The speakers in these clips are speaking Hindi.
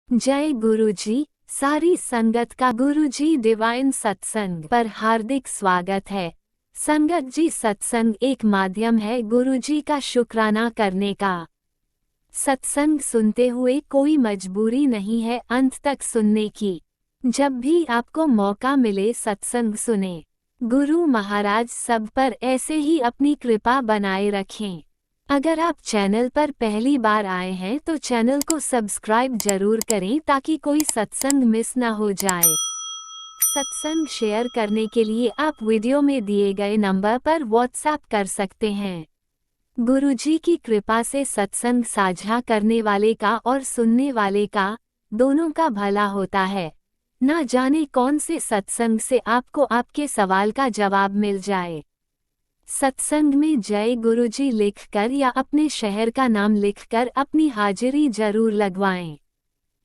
जय गुरुजी। सारी संगत का गुरुजी डिवाइन सत्संग पर हार्दिक स्वागत है। संगत जी, सत्संग एक माध्यम है गुरुजी का शुक्राना करने का। सत्संग सुनते हुए कोई मजबूरी नहीं है अंत तक सुनने की। जब भी आपको मौका मिले सत्संग सुने। गुरु महाराज सब पर ऐसे ही अपनी कृपा बनाए रखें। अगर आप चैनल पर पहली बार आए हैं तो चैनल को सब्सक्राइब जरूर करें ताकि कोई सत्संग मिस ना हो जाए। सत्संग शेयर करने के लिए आप वीडियो में दिए गए नंबर पर व्हाट्सएप कर सकते हैं। गुरुजी की कृपा से सत्संग साझा करने वाले का और सुनने वाले का दोनों का भला होता है। ना जाने कौन से सत्संग से आपको आपके सवाल का जवाब मिल जाए। सत्संग में जय गुरुजी लिखकर या अपने शहर का नाम लिखकर अपनी हाजिरी जरूर लगवाएं।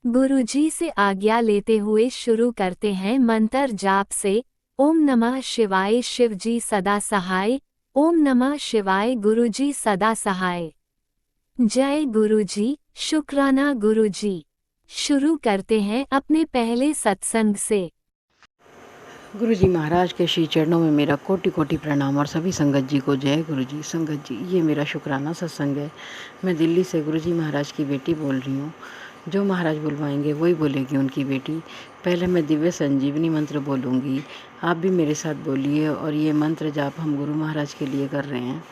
गुरुजी से आज्ञा लेते हुए शुरू करते हैं मंत्र जाप से। ओम नमः शिवाय, शिवजी सदा सहाय। ओम नमः शिवाय, गुरुजी सदा सहाय। जय गुरुजी, शुक्राना गुरुजी। शुरू करते हैं अपने पहले सत्संग से। गुरुजी महाराज के श्री चरणों में मेरा कोटि कोटि प्रणाम और सभी संगत जी को जय गुरुजी। संगत जी, ये मेरा शुक्राना सत्संग है। मैं दिल्ली से गुरुजी महाराज की बेटी बोल रही हूँ। जो महाराज बुलवाएंगे वही बोलेगी उनकी बेटी। पहले मैं दिव्य संजीवनी मंत्र बोलूँगी, आप भी मेरे साथ बोलिए। और ये मंत्र जाप हम गुरु महाराज के लिए कर रहे हैं,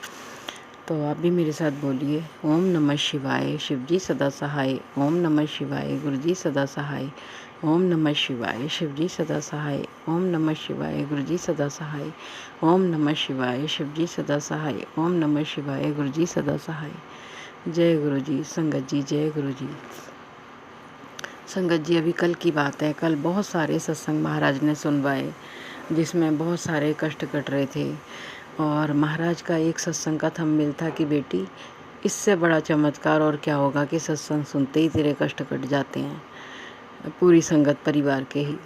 तो आप भी मेरे साथ बोलिए। ओम नमः शिवाय, शिवजी सदा सहाय। ओम नमः शिवाय, गुरुजी सदा सहाय। ओम नमः शिवाय, शिवजी सदा सहाय। ओम नमः शिवाय, गुरुजी सदा सहाय। ओम नमः शिवाय, शिवजी सदा सहाय। ओम नमः शिवाय, गुरुजी सदा सहाय। जय गुरुजी। संगत जी, जय गुरुजी। संगत जी, अभी कल की बात है। कल बहुत सारे सत्संग महाराज ने सुनवाए जिसमें बहुत सारे कष्ट कट रहे थे। और महाराज का एक सत्संग का थंबनेल था कि बेटी, इससे बड़ा चमत्कार और क्या होगा कि सत्संग सुनते ही तेरे कष्ट कट जाते हैं, पूरी संगत परिवार के ही।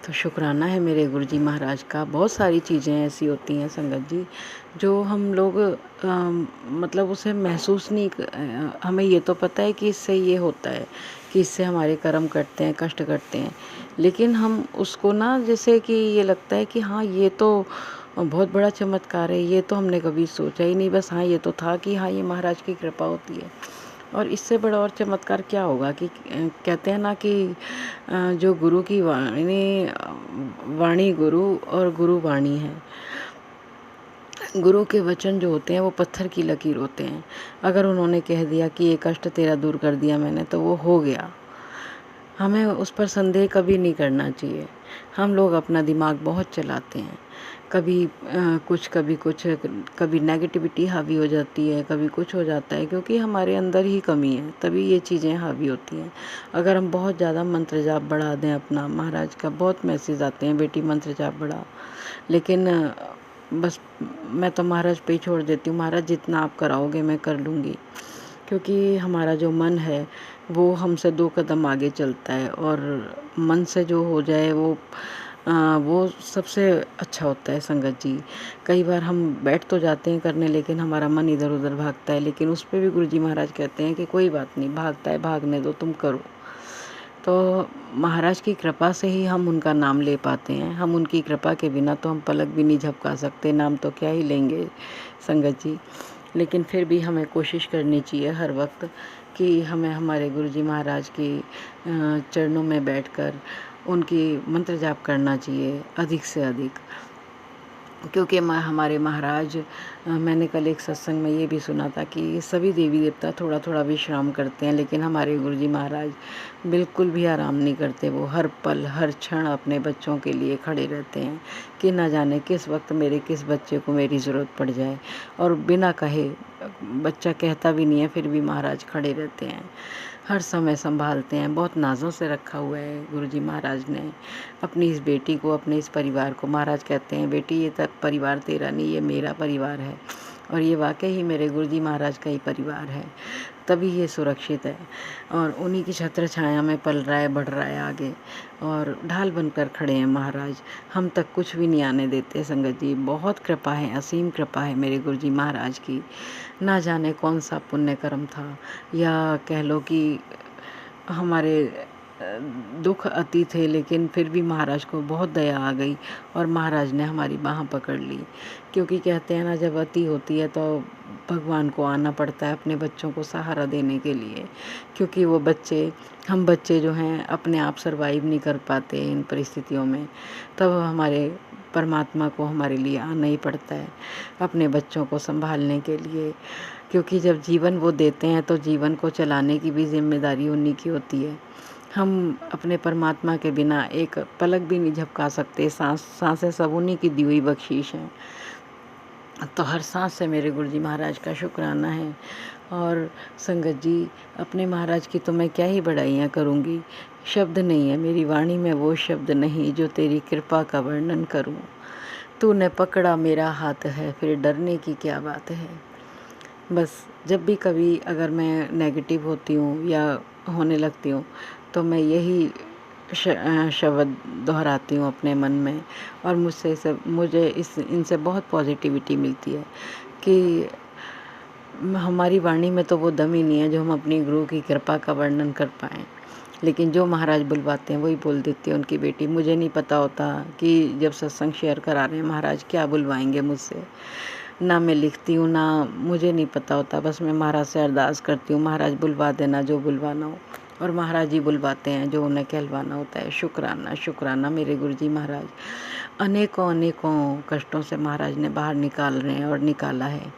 तो शुक्राना है मेरे गुरुजी महाराज का। बहुत सारी चीज़ें ऐसी होती हैं संगत जी जो हम लोग मतलब उसे महसूस नहीं हमें ये तो पता है कि इससे ये होता है कि इससे हमारे कर्म कटते हैं, कष्ट कटते हैं, लेकिन हम उसको ना जैसे कि ये लगता है कि हाँ ये तो बहुत बड़ा चमत्कार है, ये तो हमने कभी सोचा ही नहीं, बस हाँ ये तो था कि हाँ ये महाराज की कृपा होती है। और इससे बड़ा और चमत्कार क्या होगा कि कहते हैं ना कि जो गुरु की वाणी गुरु और गुरु वाणी है। गुरु के वचन जो होते हैं वो पत्थर की लकीर होते हैं। अगर उन्होंने कह दिया कि ये कष्ट तेरा दूर कर दिया मैंने, तो वो हो गया। हमें उस पर संदेह कभी नहीं करना चाहिए। हम लोग अपना दिमाग बहुत चलाते हैं, कभी कुछ कभी कुछ, कभी नेगेटिविटी हावी हो जाती है, कभी कुछ हो जाता है, क्योंकि हमारे अंदर ही कमी है, तभी ये चीज़ें हावी होती हैं। अगर हम बहुत ज़्यादा मंत्र जाप बढ़ा दें अपना, महाराज का बहुत मैसेज आते हैं बेटी मंत्र जाप बढ़ा, लेकिन बस मैं तो महाराज पे ही छोड़ देती हूँ। महाराज जितना आप कराओगे मैं कर लूँगी, क्योंकि हमारा जो मन है वो हमसे 2 कदम आगे चलता है, और मन से जो हो जाए वो सबसे अच्छा होता है संगत जी। कई बार हम बैठ तो जाते हैं करने, लेकिन हमारा मन इधर उधर भागता है, लेकिन उस पे भी गुरुजी महाराज कहते हैं कि कोई बात नहीं, भागता है भागने दो, तुम करो। तो महाराज की कृपा से ही हम उनका नाम ले पाते हैं। हम उनकी कृपा के बिना तो हम पलक भी नहीं झपका सकते, नाम तो क्या ही लेंगे संगत जी। लेकिन फिर भी हमें कोशिश करनी चाहिए हर वक्त कि हमें हमारे गुरुजी महाराज के चरणों में बैठकर उनकी मंत्र जाप करना चाहिए अधिक से अधिक, क्योंकि हमारे महाराज, मैंने कल एक सत्संग में ये भी सुना था कि सभी देवी देवता थोड़ा थोड़ा विश्राम करते हैं, लेकिन हमारे गुरुजी महाराज बिल्कुल भी आराम नहीं करते। वो हर पल हर क्षण अपने बच्चों के लिए खड़े रहते हैं कि ना जाने किस वक्त मेरे किस बच्चे को मेरी ज़रूरत पड़ जाए। और बिना कहे, बच्चा कहता भी नहीं है, फिर भी महाराज खड़े रहते हैं, हर समय संभालते हैं। बहुत नाज़ों से रखा हुआ है गुरुजी महाराज ने अपनी इस बेटी को, अपने इस परिवार को। महाराज कहते हैं बेटी, ये तक परिवार तेरा नहीं, ये मेरा परिवार है, और ये वाकई ही मेरे गुरुजी महाराज का ही परिवार है, तभी ये सुरक्षित है और उन्हीं की छत्र छाया में पल रहा है, बढ़ रहा है आगे, और ढाल बनकर खड़े हैं महाराज। हम तक कुछ भी नहीं आने देते संगत जी। बहुत कृपा है, असीम कृपा है मेरे गुरुजी महाराज की। ना जाने कौन सा पुण्य कर्म था, या कह लो कि हमारे दुख अति थे, लेकिन फिर भी महाराज को बहुत दया आ गई और महाराज ने हमारी बाँह पकड़ ली। क्योंकि कहते हैं ना, जब अति होती है तो भगवान को आना पड़ता है अपने बच्चों को सहारा देने के लिए, क्योंकि वो बच्चे, हम बच्चे जो हैं अपने आप सर्वाइव नहीं कर पाते इन परिस्थितियों में, तब हमारे परमात्मा को हमारे लिए आना ही पड़ता है अपने बच्चों को संभालने के लिए। क्योंकि जब जीवन वो देते हैं तो जीवन को चलाने की भी जिम्मेदारी उन्हीं की होती है। हम अपने परमात्मा के बिना एक पलक भी नहीं झपका सकते। सांसें सब उन्हीं की दी हुई बख्शीश हैं। तो हर सांस से मेरे गुरुजी महाराज का शुक्राना है। और संगत जी, अपने महाराज की तो मैं क्या ही बड़ाइयाँ करूँगी, शब्द नहीं है मेरी वाणी में वो शब्द नहीं जो तेरी कृपा का वर्णन करूँ। तूने पकड़ा मेरा हाथ है, फिर डरने की क्या बात है। बस जब भी कभी अगर मैं नेगेटिव होती हूँ या होने लगती हूँ तो मैं यही शब्द दोहराती हूँ अपने मन में, और मुझे इनसे बहुत पॉजिटिविटी मिलती है कि हमारी वाणी में तो वो दम ही नहीं है जो हम अपनी गुरु की कृपा का वर्णन कर पाएँ। लेकिन जो महाराज बुलवाते हैं वही बोल देती है उनकी बेटी। मुझे नहीं पता होता कि जब सत्संग शेयर करा रहे हैं महाराज क्या बुलवाएंगे मुझसे, ना मैं लिखती हूँ, ना मुझे नहीं पता होता। बस मैं महाराज से अरदास करती हूँ, महाराज बुलवा देना जो बुलवाना हो, और महाराज ही बुलवाते हैं जो उन्हें कहलवाना होता है। शुक्राना शुक्राना मेरे गुरुजी महाराज। अनेकों अनेकों कष्टों से महाराज ने बाहर निकाल रहे हैं और निकाला है।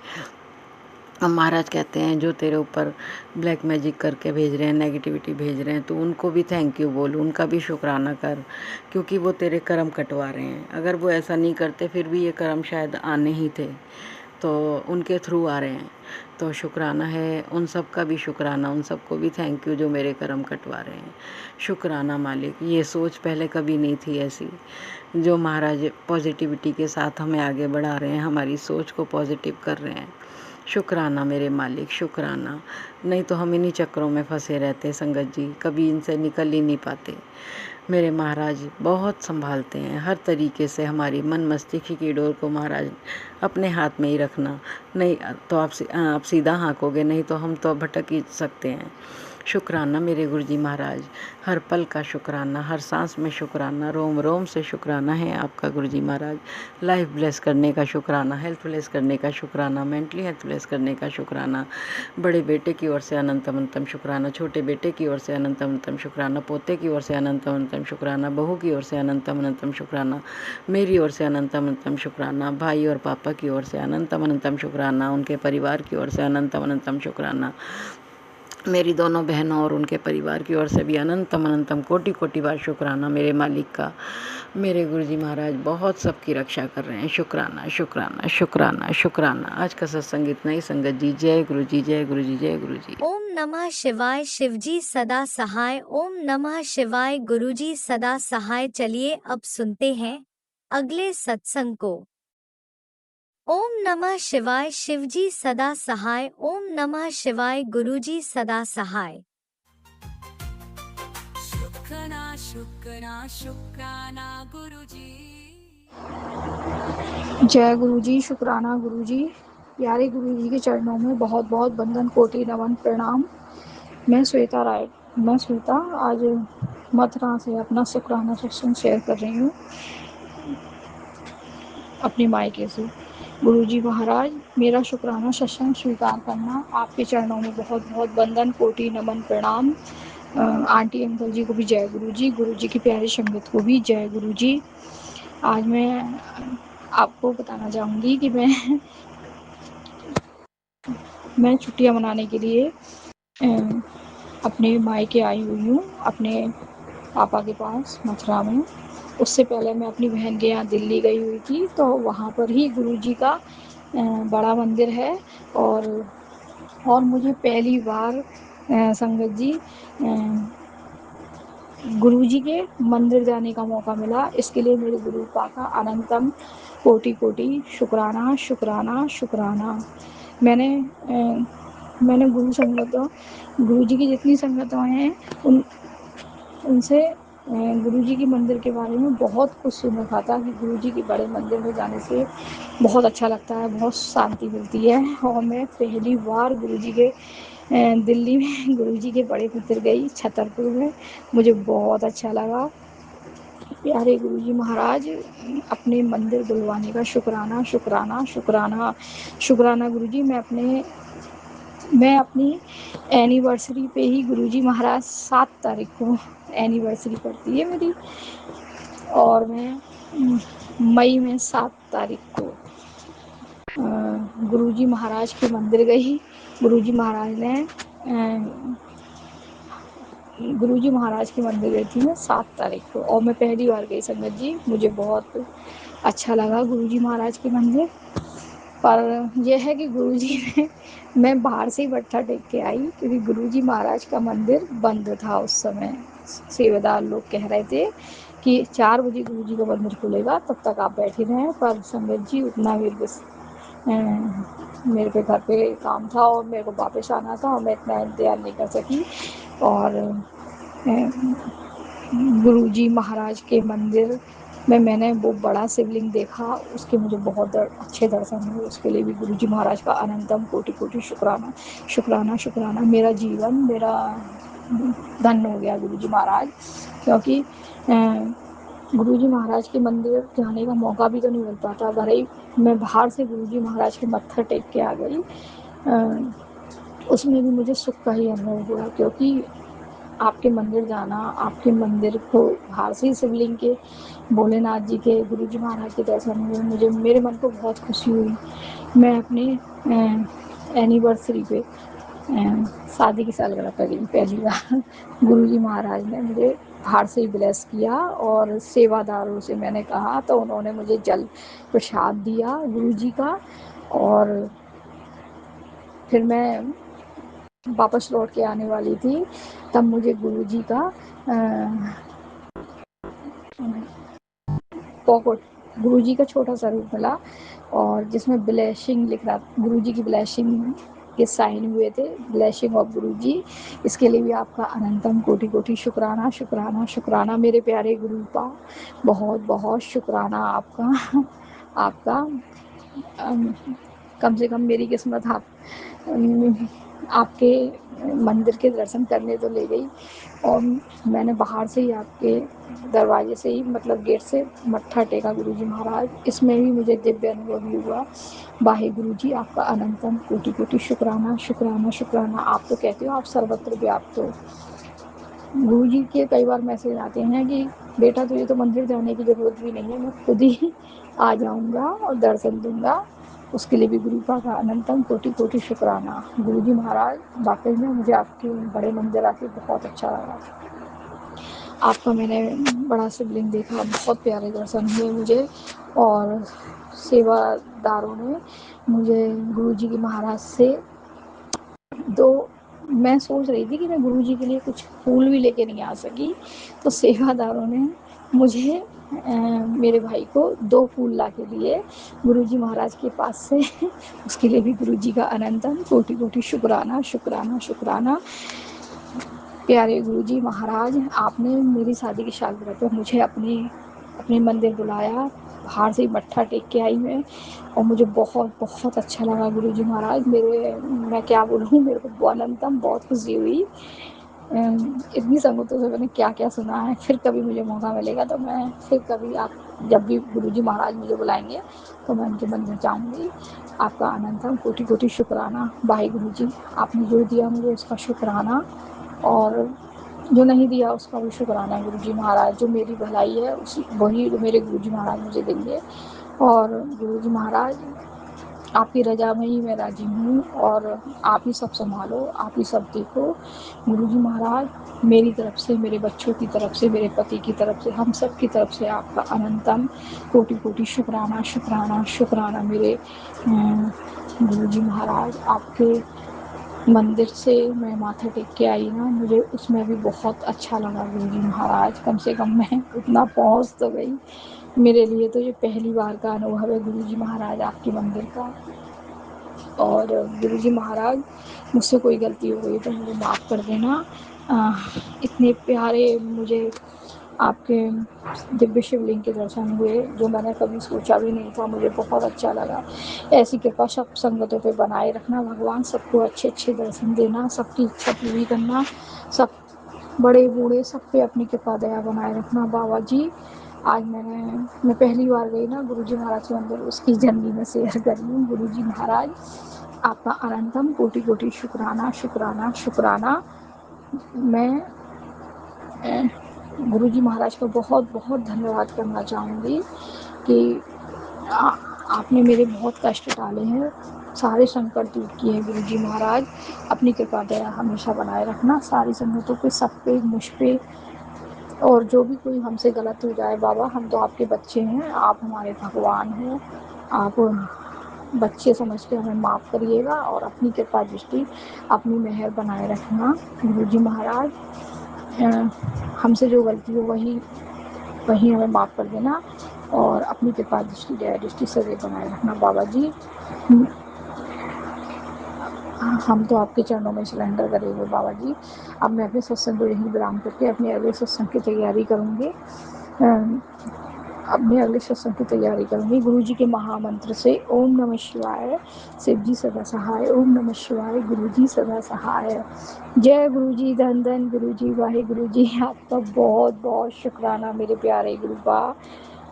अब महाराज कहते हैं जो तेरे ऊपर ब्लैक मैजिक करके भेज रहे हैं, नेगेटिविटी भेज रहे हैं, तो उनको भी थैंक यू बोल, उनका भी शुक्राना कर, क्योंकि वो तेरे कर्म कटवा रहे हैं। अगर वो ऐसा नहीं करते फिर भी ये कर्म शायद आने ही थे, तो उनके थ्रू आ रहे हैं। तो शुक्राना है, उन सब का भी शुक्राना, उन सबको भी थैंक यू जो मेरे कर्म कटवा रहे हैं। शुक्राना मालिक। ये सोच पहले कभी नहीं थी ऐसी, जो महाराज पॉजिटिविटी के साथ हमें आगे बढ़ा रहे हैं, हमारी सोच को पॉजिटिव कर रहे हैं। शुक्राना मेरे मालिक, शुक्राना। नहीं तो हम इन्हीं चक्रों में फंसे रहते संगत जी, कभी इनसे निकल ही नहीं पाते। मेरे महाराज बहुत संभालते हैं हर तरीके से हमारी मन मस्तिष्क की डोर को। महाराज अपने हाथ में ही रखना, नहीं तो आप सीधा हाँकोगे, नहीं तो हम तो भटक ही सकते हैं। शुक्राना मेरे गुरुजी महाराज, हर पल का शुक्राना, हर सांस में शुक्राना, रोम रोम से शुक्राना है आपका गुरुजी महाराज। लाइफ ब्लेस करने का शुक्राना, हेल्थ ब्लेस करने का शुक्राना, मेंटली हेल्थ ब्लेस करने का शुक्राना, बड़े बेटे की ओर से अनंत अनंतम शुक्राना, छोटे बेटे की ओर से अनंत अनंतम शुक्राना, पोते की ओर से अनंत अनंतम शुक्राना, बहू की ओर से अनंत अनंतम शुक्राना, मेरी ओर से अनंत अनंतम शुक्राना, भाई और पापा की ओर से अनंत अनंतम शुक्राना, उनके परिवार की ओर से अनंत अनंतम शुक्राना, मेरी दोनों बहनों और उनके परिवार की ओर से भी अनंतम अनंतम कोटि कोटि बार शुक्राना मेरे मालिक का। मेरे गुरुजी महाराज बहुत सबकी रक्षा कर रहे हैं। शुक्राना शुक्राना शुक्राना शुक्राना। आज का सत्संग इतना ही संगत जी। जय गुरु जी, जय गुरु जी, जय गुरु जी। ओम नमः शिवाय। शिवजी सदा सहाय। ओम नमः शिवाय। गुरुजी सदा सहाय। चलिए अब सुनते हैं अगले सत्संग को। ओम नमः शिवाय। शिवजी सदा सहाय। ओम नमः शिवाय। गुरुजी सदा सहाय। शुक्राना शुक्राना शुक्राना गुरुजी। जय गुरुजी, शुक्राना गुरुजी। प्यारे गुरुजी के चरणों में बहुत बहुत बंदन कोटि नमन प्रणाम। मैं श्वेता आज मथुरा से अपना शुक्राना सत्संग शेयर कर रही हूँ अपने मायके से। गुरुजी महाराज, मेरा शुक्राना सत्संग स्वीकार करना। आपके चरणों में बहुत बहुत बंदन कोटि नमन प्रणाम। आंटी अंकल जी को भी जय गुरुजी, गुरुजी की प्यारी संगत को भी जय गुरुजी। आज मैं आपको बताना चाहूँगी कि मैं छुट्टियाँ मनाने के लिए अपने मायके आई हुई हूँ, अपने पापा के पास मथुरा में। उससे पहले मैं अपनी बहन के यहाँ दिल्ली गई हुई थी, तो वहाँ पर ही गुरुजी का बड़ा मंदिर है। और मुझे पहली बार संगत जी गुरुजी के मंदिर जाने का मौका मिला। इसके लिए मेरे गुरु पापा का अनंतम कोटि कोटि शुक्राना शुक्राना शुक्राना। मैंने गुरुजी की जितनी संगतों हैं उनसे गुरुजी के मंदिर के बारे में बहुत कुछ सुन रखा था कि गुरुजी के बड़े मंदिर में जाने से बहुत अच्छा लगता है, बहुत शांति मिलती है। और मैं पहली बार गुरुजी के दिल्ली में गुरुजी के बड़े मंदिर गई, छतरपुर में, मुझे बहुत अच्छा लगा। प्यारे गुरुजी महाराज, अपने मंदिर बुलवाने का शुक्राना, शुक्राना, शुक्राना, शुक्राना गुरुजी। मैं अपनी एनिवर्सरी पे ही गुरुजी महाराज 7 तारीख को एनिवर्सरी पड़ती है मेरी, और मैं मई में 7 तारीख को गुरुजी महाराज के मंदिर गई। गुरुजी महाराज ने गुरुजी महाराज के मंदिर गई थी मैं 7 तारीख को, और मैं पहली बार गई संगत जी। मुझे बहुत अच्छा लगा गुरुजी महाराज के मंदिर। पर यह है कि गुरुजी ने मैं बाहर से ही मत्था टेक के आई, क्योंकि गुरुजी महाराज का मंदिर बंद था उस समय। सेवादार लोग कह रहे थे कि 4 बजे गुरुजी का मंदिर खुलेगा, तब तक आप बैठे रहें। पर संगत जी उतना मेरे पे घर पे काम था और मेरे को वापस आना था, और मैं इतना इंतजार नहीं कर सकी। और गुरुजी महाराज के मंदिर में मैंने वो बड़ा शिवलिंग देखा, उसके मुझे बहुत अच्छे दर्शन हुए। उसके लिए भी गुरुजी महाराज का अनंतम कोटि कोटि शुक्राना, शुक्राना, शुक्राना। मेरा जीवन मेरा धन्य हो गया गुरुजी महाराज, क्योंकि गुरुजी महाराज के मंदिर जाने का मौका भी तो नहीं मिल पाता। अगर ही मैं बाहर से गुरुजी महाराज के मत्था टेक के आ गई, उसमें भी मुझे सुख का ही अनुभव हुआ, क्योंकि आपके मंदिर जाना, आपके मंदिर को बाहर से ही शिवलिंग के, भोलेनाथ जी के, गुरुजी महाराज के दर्शन हुए। मुझे मेरे मन को बहुत खुशी हुई। मैं अपने एनिवर्सरी पे शादी की सालगिरह पर गई पहली बार। गुरुजी महाराज ने मुझे बाहर से ही ब्लेस किया, और सेवादारों से मैंने कहा तो उन्होंने मुझे जल प्रसाद दिया गुरुजी का। और फिर मैं वापस लौट के आने वाली थी, तब मुझे गुरुजी का पॉकेट, गुरुजी का छोटा सा रूप मिला, और जिसमें ब्लेसिंग लिख रहा, गुरुजी की ब्लेसिंग के साइन हुए थे, ब्लेसिंग ऑफ गुरुजी। इसके लिए भी आपका अनंतम कोटि कोटि शुक्राना, शुक्राना, शुक्राना मेरे प्यारे गुरुपा। बहुत बहुत शुक्राना आपका। आपका कम से कम मेरी किस्मत आपके मंदिर के दर्शन करने तो ले गई, और मैंने बाहर से ही आपके दरवाजे से ही, मतलब गेट से मत्था टेका गुरुजी महाराज। इसमें भी मुझे दिव्य अनुभव भी हुआ। वाहे गुरु जी, आपका अनंतम कोटि कोटि शुक्राना, शुक्राना, शुक्राना। आप तो कहते हो आप सर्वत्र व्याप्त हो। गुरु जी के कई बार मैसेज आते हैं कि बेटा तुझे तो मंदिर जाने की ज़रूरत भी नहीं है, मैं खुद ही आ जाऊँगा और दर्शन दूँगा। उसके लिए भी गुरुपा का अनंतम कोटि कोटि शुक्राना। गुरु जी महाराज, वाकई में मुझे आपके बड़े मंदिर आके बहुत अच्छा लगा। आपका मैंने बड़ा शिवलिंग देखा, बहुत प्यारे दर्शन हुए मुझे, और सेवादारों ने मुझे गुरुजी के महाराज से मैं सोच रही थी कि मैं गुरुजी के लिए कुछ फूल भी लेके नहीं आ सकी, तो सेवादारों ने मुझे मेरे भाई को 2 फूल ला के दिए गुरुजी महाराज के पास से। उसके लिए भी गुरुजी का अनंतम कोटि कोटि शुक्राना, शुक्राना, शुक्राना। प्यारे गुरुजी महाराज, आपने मेरी शादी की सालगिरह पर मुझे अपने मंदिर बुलाया, बाहर से ही मत्था टेक के आई मैं, और मुझे बहुत बहुत अच्छा लगा गुरुजी महाराज। मैं क्या बोलूँ, मेरे को अनंतम बहुत खुशी हुई। इतनी संगतों से मैंने क्या क्या सुना है। फिर कभी मुझे मौका मिलेगा तो मैं फिर कभी, आप जब भी गुरुजी महाराज मुझे बुलाएंगे तो मैं उनके मंदिर जाऊँगी। आपका अनंतम कोटि कोटि शुक्राना। वाहे गुरु जी, आपने जो दिया मुझे उसका शुक्राना, और जो नहीं दिया उसका भी शुक्राना है गुरुजी महाराज। जो मेरी भलाई है वही मेरे गुरुजी महाराज मुझे देंगे। और गुरुजी महाराज, आपकी रजा में ही मैं राजी हूँ, और आप ही सब संभालो, आप ही सब देखो। गुरुजी महाराज, मेरी तरफ से, मेरे बच्चों की तरफ से, मेरे पति की तरफ से, हम सब की तरफ से आपका अनंतम कोटि कोटि शुक्राना, शुक्राना, शुक्राना। मेरे गुरुजी महाराज, आपके मंदिर से मैं माथा टेक के आई ना, मुझे उसमें भी बहुत अच्छा लगा गुरुजी महाराज। कम से कम मैं उतना पहुँच तो गई। मेरे लिए तो ये पहली बार का अनुभव है गुरुजी महाराज आपके मंदिर का। और गुरुजी महाराज, मुझसे कोई गलती हो गई तो मुझे माफ़ कर देना। इतने प्यारे मुझे आपके दिव्य शिवलिंग के दर्शन हुए, जो मैंने कभी सोचा भी नहीं था, मुझे बहुत अच्छा लगा। ऐसी कृपा सब संगतों पे बनाए रखना भगवान, सबको अच्छे-अच्छे दर्शन देना, सबकी इच्छा पूरी करना, सब बड़े-बूढ़े सब पे अपनी कृपा दया बनाए रखना बाबा जी। आज मैं पहली बार गई ना गुरुजी महाराज के मंदिर, उसकी जर्नी में शेयर कर रही हूँ। गुरुजी महाराज आपका अनंतम कोटि-कोटि शुक्राना, शुक्राना, शुक्राना। मैं गुरुजी महाराज का बहुत-बहुत धन्यवाद करना चाहूँगी कि आ आपने मेरे बहुत कष्ट टाले हैं, सारे संकट दूर किए हैं गुरुजी महाराज। अपनी कृपा दया हमेशा बनाए रखना सारी संगतों पे, सब पे, मुझ पे, और जो भी कोई हमसे गलत हो जाए बाबा, हम तो आपके बच्चे हैं, आप हमारे भगवान हो। आप बच्चे समझ के हमें माफ़ करिएगा और अपनी कृपा दृष्टि, अपनी मेहर बनाए रखना गुरुजी महाराज। हमसे जो गलती हो वही हमें माफ़ कर देना और अपनी कृपा दृष्टि, दया दृष्टि सदैव बनाए रखना बाबा जी। हम तो आपके चरणों में सरेंडर करेंगे बाबा जी। अब मैं अपने सत्संग को यहीं विराम करके अपने अगले सत्संग की तैयारी करूँगी। अपने अगले सत्संग की तैयारी करूँगी गुरु जी के महामंत्र से। ओम नमः शिवाय, शिव जी सदा सहाय। ओम नमः शिवाय, गुरु जी सदा सहाय। जय गुरु जी, धन धन गुरु जी, वाहे गुरु जी। आपका बहुत बहुत शुक्राना मेरे प्यारे गुरु बा।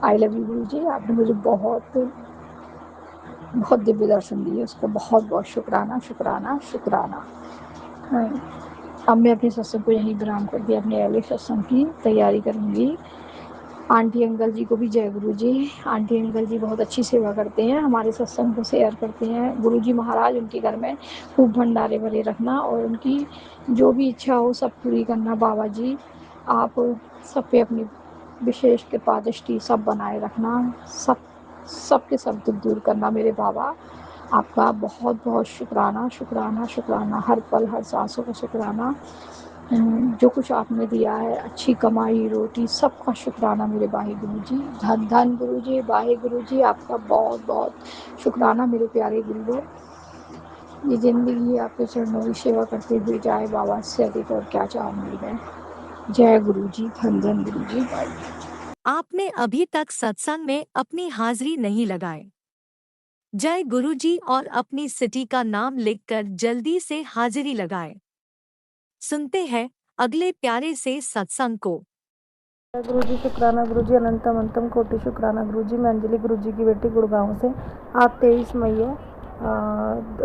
आई लव यू गुरु जी, आपने मुझे बहुत बहुत दिव्य दर्शन दिए, उसका बहुत बहुत शुक्राना, शुक्राना, शुक्राना। अब मैं अपने सत्संग को यहीं विराम करके अपने अगले सत्संग की तैयारी करूँगी। आंटी अंकल जी को भी जय गुरु जी। आंटी अंकल जी बहुत अच्छी सेवा करते हैं, हमारे सत्संग को शेयर करते हैं। गुरु जी महाराज उनके घर में खूब भंडारे भरे रखना और उनकी जो भी इच्छा हो सब पूरी करना बाबा जी। आप सब पे अपनी विशेष कृपा दृष्टि सब बनाए रखना, सबके सब दुख दूर करना मेरे बाबा। आपका बहुत बहुत शुक्राना, शुक्राना, शुक्राना, हर पल हर सांसों का शुक्राना। जो कुछ आपने दिया है, अच्छी कमाई रोटी, सबका शुक्राना मेरे वाहे गुरु जी। धन धन गुरु जी, वाहे गुरु जी, आपका बहुत बहुत शुक्राना मेरे प्यारे गुरु। ये ज़िंदगी आपके चरणों की सेवा करते हुए जाए बाबा, से अधिक और क्या चाहूँगी मैं। जय गुरु जी, धन धन गुरु जी, वाहे। आपने अभी तक सत्संग में अपनी हाजिरी नहीं लगाए। जय गुरुजी और अपनी सिटी का नाम लिखकर जल्दी से हाजिरी लगाएं। सुनते हैं अगले प्यारे से सत्संग को। गुरु जी शुक्राना, गुरु जी अनंतम अनंतम कोटि शुक्राना। गुरु जी, मैं अंजलि गुरु जी की बेटी गुड़गांव से। आज 23 मई है,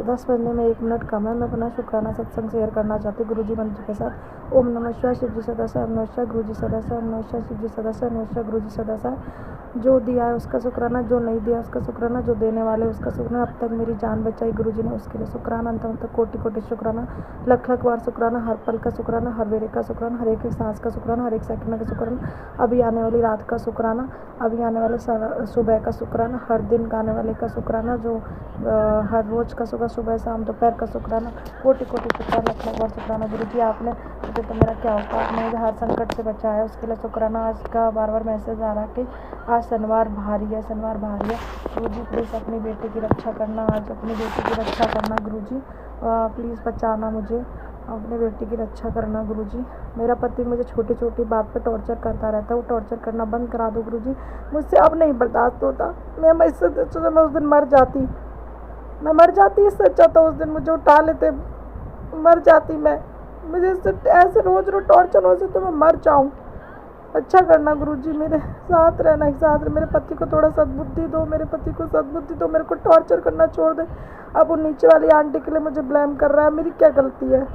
10 बजने में 1 मिनट कम है। मैं अपना शुक्राना सत्संग शेयर करना चाहती हूँ गुरु जी मंत्र के साथ। ओम नमः शिवाय, शिव जी सदा से, ओम नमः शिवाय, गुरु जी सदा से, ओम नमः शिवाय, शिव जी सदा से, ओम नमः शिवाय, गुरु जी सदा से। जो दिया है उसका शुक्राना, जो नहीं दिया उसका शुक्राना, जो देने वाले उसका शुक्राना। अब तक मेरी जान बचाई गुरु जी ने, उसके लिए शुक्राना। अंत तक कोटि कोटि शुक्राना, लख लख बार शुक्राना। हर पल का शुक्राना, हर वेले का शुक्राना, हर एक सांस का शुक्राना, हर एक सेकंड का शुक्राना। अभी आने वाली रात का शुक्राना, अभी आने वाले सुबह का शुक्राना, हर दिन का आने वाले का शुक्राना, जो हर रोज का सुबह शाम दोपहर का शुक्राना। कोटि कोटि शुक्राना, लख लख बार शुक्राना। गुरु जी, आपने तो मेरा क्या होता, आपने मुझे हर संकट से बचाया, उसके लिए शुक्राना। आज का बार बार मैसेज आ रहा है कि आज शनिवार भारी है, शनिवार भारी है। गुरु जी प्लीज़ अपनी बेटी की रक्षा करना, आज अपनी बेटी की रक्षा करना गुरु जी। प्लीज़ बचाना मुझे, अपनी बेटी की रक्षा करना गुरु जी। मेरा पति मुझे छोटी छोटी बात पे टॉर्चर करता रहता है, वो टॉर्चर करना बंद करा दो गुरु जी। मुझसे अब नहीं बर्दाश्त होता। मैं इससे अच्छा मैं उस दिन मर जाती, मैं मर जाती। इससे अच्छा तो उस दिन मुझे उठा लेते, मर जाती मैं। मुझे इससे ऐसे रोज रोज टॉर्चर हो से तो मैं मर जाऊँ। अच्छा करना गुरुजी, मेरे साथ रहना, साथ रह। मेरे पति को थोड़ा सद्बुद्धि दो, मेरे पति को सद्बुद्धि दो, मेरे को टॉर्चर करना छोड़ दे। अब वो नीचे वाली आंटी के लिए मुझे ब्लेम कर रहा है, मेरी क्या गलती है?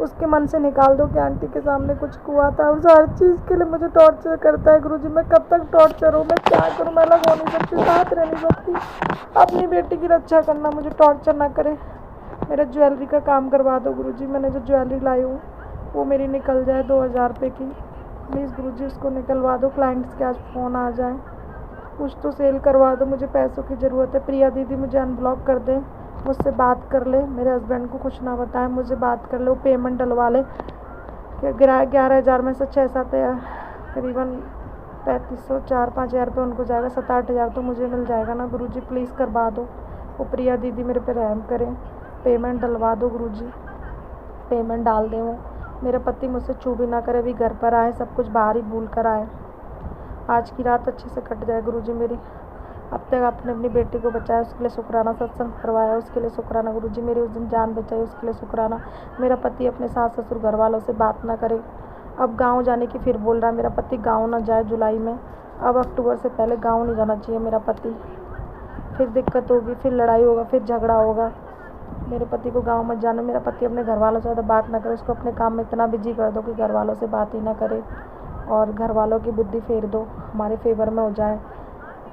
उसके मन से निकाल दो कि आंटी के सामने कुछ हुआ था। उस हर चीज़ के लिए मुझे टॉर्चर करता है गुरुजी। मैं कब तक टॉर्चर हूँ? मैं क्या करूँ? मैं अलग हो नहीं सकती, साथ रह नहीं सकती। अपनी बेटी की रक्षा करना, मुझे टॉर्चर ना करे। मेरा ज्वेलरी का काम करवा दो गुरुजी। मैंने जो ज्वेलरी लाई हूँ वो मेरी निकल जाए 2000 रुपये की। प्लीज़ गुरुजी उसको निकलवा दो। क्लाइंट्स के आज फ़ोन आ जाए, कुछ तो सेल करवा दो, मुझे पैसों की ज़रूरत है। प्रिया दीदी मुझे अनब्लॉक कर दे, मुझसे बात कर ले, मेरे हस्बैंड को कुछ ना बताए, मुझे बात कर ले, वो पेमेंट डलवा ले। 11,000 में से 6-7 करीबन 3500 4-5 हज़ार रुपये उनको जाएगा, 7-8 हज़ार तो मुझे मिल जाएगा ना गुरुजी। प्लीज़ करवा दो। वो प्रिया दीदी मेरे पे रहम करें, पेमेंट डलवा दो गुरुजी, पेमेंट डाल दें वो। मेरा पति मुझसे छू भी ना करे, अभी घर पर आए, सब कुछ बाहर ही भूल कर आए। आज की रात अच्छे से कट जाए गुरुजी मेरी। अब तक आपने अपनी बेटी को बचाया, उसके लिए शुक्राना। सत्संग करवाया, उसके लिए शुक्राना गुरुजी। मेरी उस दिन जान बचाई, उसके लिए शुक्राना। मेरा पति अपने सास ससुर घर वालों से बात ना करे। अब गांव जाने की फिर बोल रहा है। मेरा पति गांव ना जाए जुलाई में। अब अक्टूबर से पहले गांव नहीं जाना चाहिए मेरा पति। फिर दिक्कत होगी, फिर लड़ाई होगा, फिर झगड़ा होगा। मेरे पति को गांव मत जाना। मेरा पति अपने घर वालों से ज़्यादा बात ना करे। उसको अपने काम में इतना बिजी कर दो कि घर वालों से बात ही ना करे, और घर वालों की बुद्धि फेर दो, हमारे फेवर में हो जाए।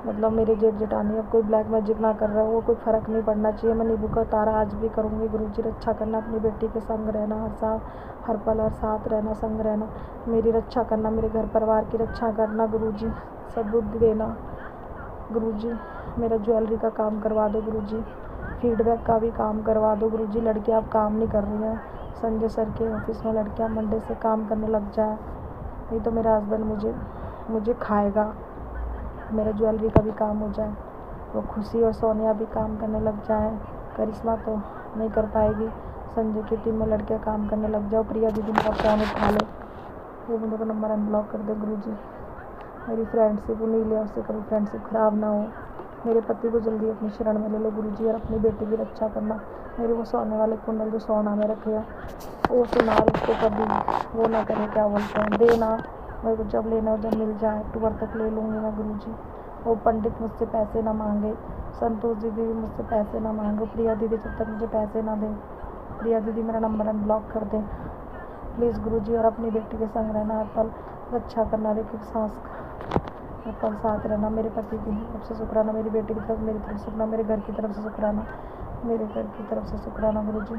मतलब मेरे जेठ जेठानी अब कोई ब्लैक मैजिक ना कर रहा है, वो कोई फ़र्क नहीं पड़ना चाहिए। मैं नींबू का तारा आज भी करूँगी गुरुजी। रक्षा करना, अपनी बेटी के संग रहना, हर पल हर साथ रहना, संग रहना। मेरी रक्षा करना, मेरे घर परिवार की रक्षा करना गुरुजी। सद्बुद्धि देना गुरुजी। मेरा ज्वेलरी का काम करवा दो गुरुजी। फीडबैक का भी काम करवा दो गुरुजी। लड़कियाँ अब काम नहीं कर रही हैं। संजय सर के ऑफिस में लड़कियाँ मंडे से काम करने लग जाए, नहीं तो मेरा हस्बैंड मुझे खाएगा। मेरा ज्वेलरी का भी काम हो जाए। वो खुशी और सोनिया भी काम करने लग जाए। करिश्मा तो नहीं कर पाएगी। संजय की टीम में लड़कियाँ काम करने लग जाओ। प्रिया दीदी मेरा फ़ोन उठा ले। वो मुझे को नंबर अनब्लॉक कर दे गुरुजी। मेरी फ्रेंडशिप वो नहीं लिया, उससे कभी फ्रेंडशिप ख़राब ना हो। मेरे पति को जल्दी अपनी शरण में ले लो गुरुजी, और अपनी बेटी की रक्षा करना। मेरे वो सोने वाले कुंडल जो सोना में रखे हैं, वो सुनार उसको कभी वो ना करे, क्या बोलते हैं, देना। मेरे को जब लेना हो जब मिल जाए, अक्टूबर तक ले लूँगी मैं गुरुजी। वो पंडित मुझसे पैसे ना मांगे, संतोष दीदी भी मुझसे पैसे ना मांगे, प्रिया दीदी जब तक मुझे पैसे ना दें। प्रिया दीदी मेरा नंबर अनब्लॉक कर दें प्लीज़ गुरुजी। और अपनी बेटी के संग रहना, हर पल रक्षा करना, एक एक सांस हर पल साथ रहना। मेरे पति की तरफ से शुक्राना, मेरी बेटी की तरफ, मेरी तरफ से शुक्राना, मेरे घर की तरफ से शुक्राना, मेरे घर की तरफ से शुक्राना गुरुजी।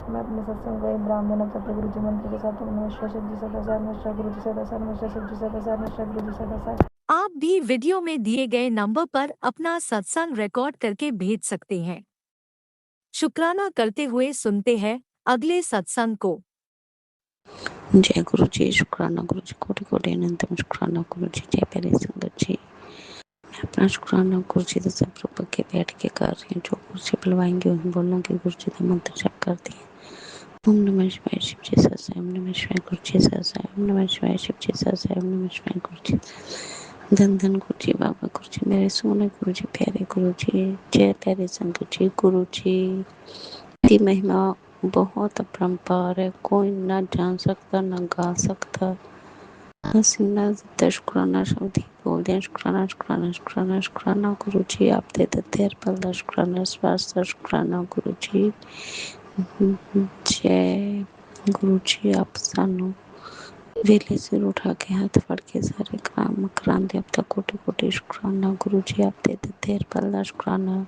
मैं अपने सत्संग को ब्राह्मण देना चाहते गुरुजी मंत्र के साथ। नमस्कार शिव जी सदा, नमस्कार गुरुजी सदा, नमस्कार शिव जी सदा, नमस्कार गुरुजी सदा। आप भी वीडियो में दिए गए नंबर पर अपना सत्संग रिकॉर्ड करके भेज सकते हैं। शुक्राना करते हुए सुनते हैं अगले सत्संग को। जय गुरु जी। शुक्राना गुरु जी, कोटि कोटि अनंतम शुक्राना गुरु जी। जय प्यारे संगत जी। मैं अपना शुक्राना गुरु जी का सब रूप के बैठ के कर रही हूँ। जो गुरु जी बुलवाएंगे वही बोलूँगी। गुरु जी का मंत्र जप करती है। ओम नमः शिवाय शिव जी ससाय, ओम नमः शिवाय गुरु जी ससाय, ओम नमः शिवाय शिव जी ससाय, ओम नमः शिवाय गुरु जी। धन धन गुरु जी, बाबा गुरु जी, मेरे सोने गुरु जी, प्यारे गुरु जी। जय प्यारे संगत जी। गुरु जी की महिमा बहुत अपरंपार है, कोई ना जान सकता ना गा सकता। हसीना शुक्राना शब्द ही बोल दिया। शुक्राना शुक्राना शुक्राना शुक्राना गुरु जी, आप दे देते हर पल दा शुक्राना, स्वास्थ्य शुक्राना गुरु जी। जय गुरु जी। आप सानू वेले सिर उठा के हाथ फड़ के सारे काम करांदे, अब तक कोटि कोटि शुक्राना गुरु जी। आप दे देते हर पल दा शुक्राना,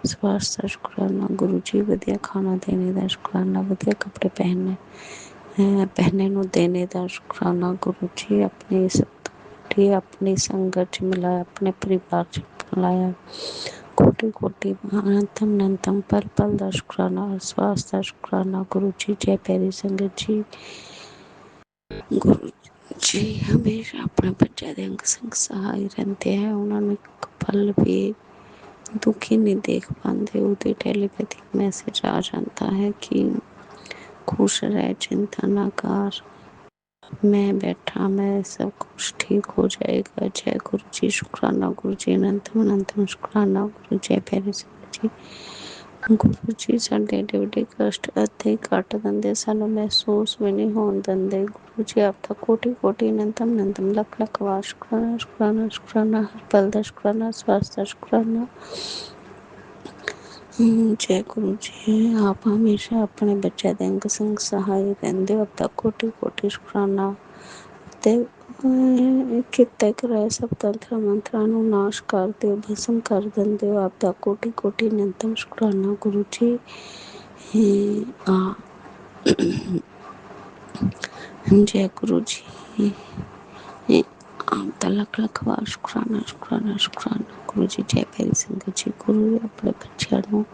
स्वास्थ्य शुक्राना गुरु जी। वधिया खाना देने दा शुक्राना, वधिया कपड़े पहने नू देने दा शुक्राना गुरु जी। अपनी सबकी अपनी संगत च मिलाया, अपने परिवार च मिलाया। कोटि कोटि अनंतम अनंतम पल पल दा शुक्राना, स्वास्थ्य दा शुक्राना गुरु जी। जय प्यारी संगत जी। गुरु जी हमेशा अपने बच्चे दे अंग संग सहाय रहते हैं। उन्होंने एक पल भी दुखी नहीं देख पाते। उधर टेलीपैथिक मैसेज आ जाता है कि खुश रह, चिंता ना कर, मैं बैठा, मैं सब कुछ ठीक हो जाएगा। जय गुरु जी। शुक्राना गुरु जी, अनंतम अनंतम शुक्राना गुरु। जय प्यारे संगत जी। गुरु जी साडे एडे वड्डे कष्ट अद्धे घट दिंदे, सानू महसूस भी नहीं होण दिंदे। गुरु जी आपका कोटि कोटि अनंतम अनंतम लख लख वार शुक्राना शुक्राना शुक्राना, हर पल दा शुक्राना, स्वास्थ्य दा शुक्राना। जय गुरु जी। आप हमेशा अपने बच्चे दे अंग संग सहाय रहंदे हो, आपका कोटि कोटि शुक्राना। ते किते कराए सब तंत्र मंत्रा नू नाश कर दो, भस्म कर दिंदे हो, आपका कोटि कोटि अनंतम शुक्राना गुरु जी। जय गुरु जी। आपका लख लख वार शुक्राना शुक्राना शुक्राना गुरु जी। जय प्यारी संगत जी। गुरु अपने बच्चों नू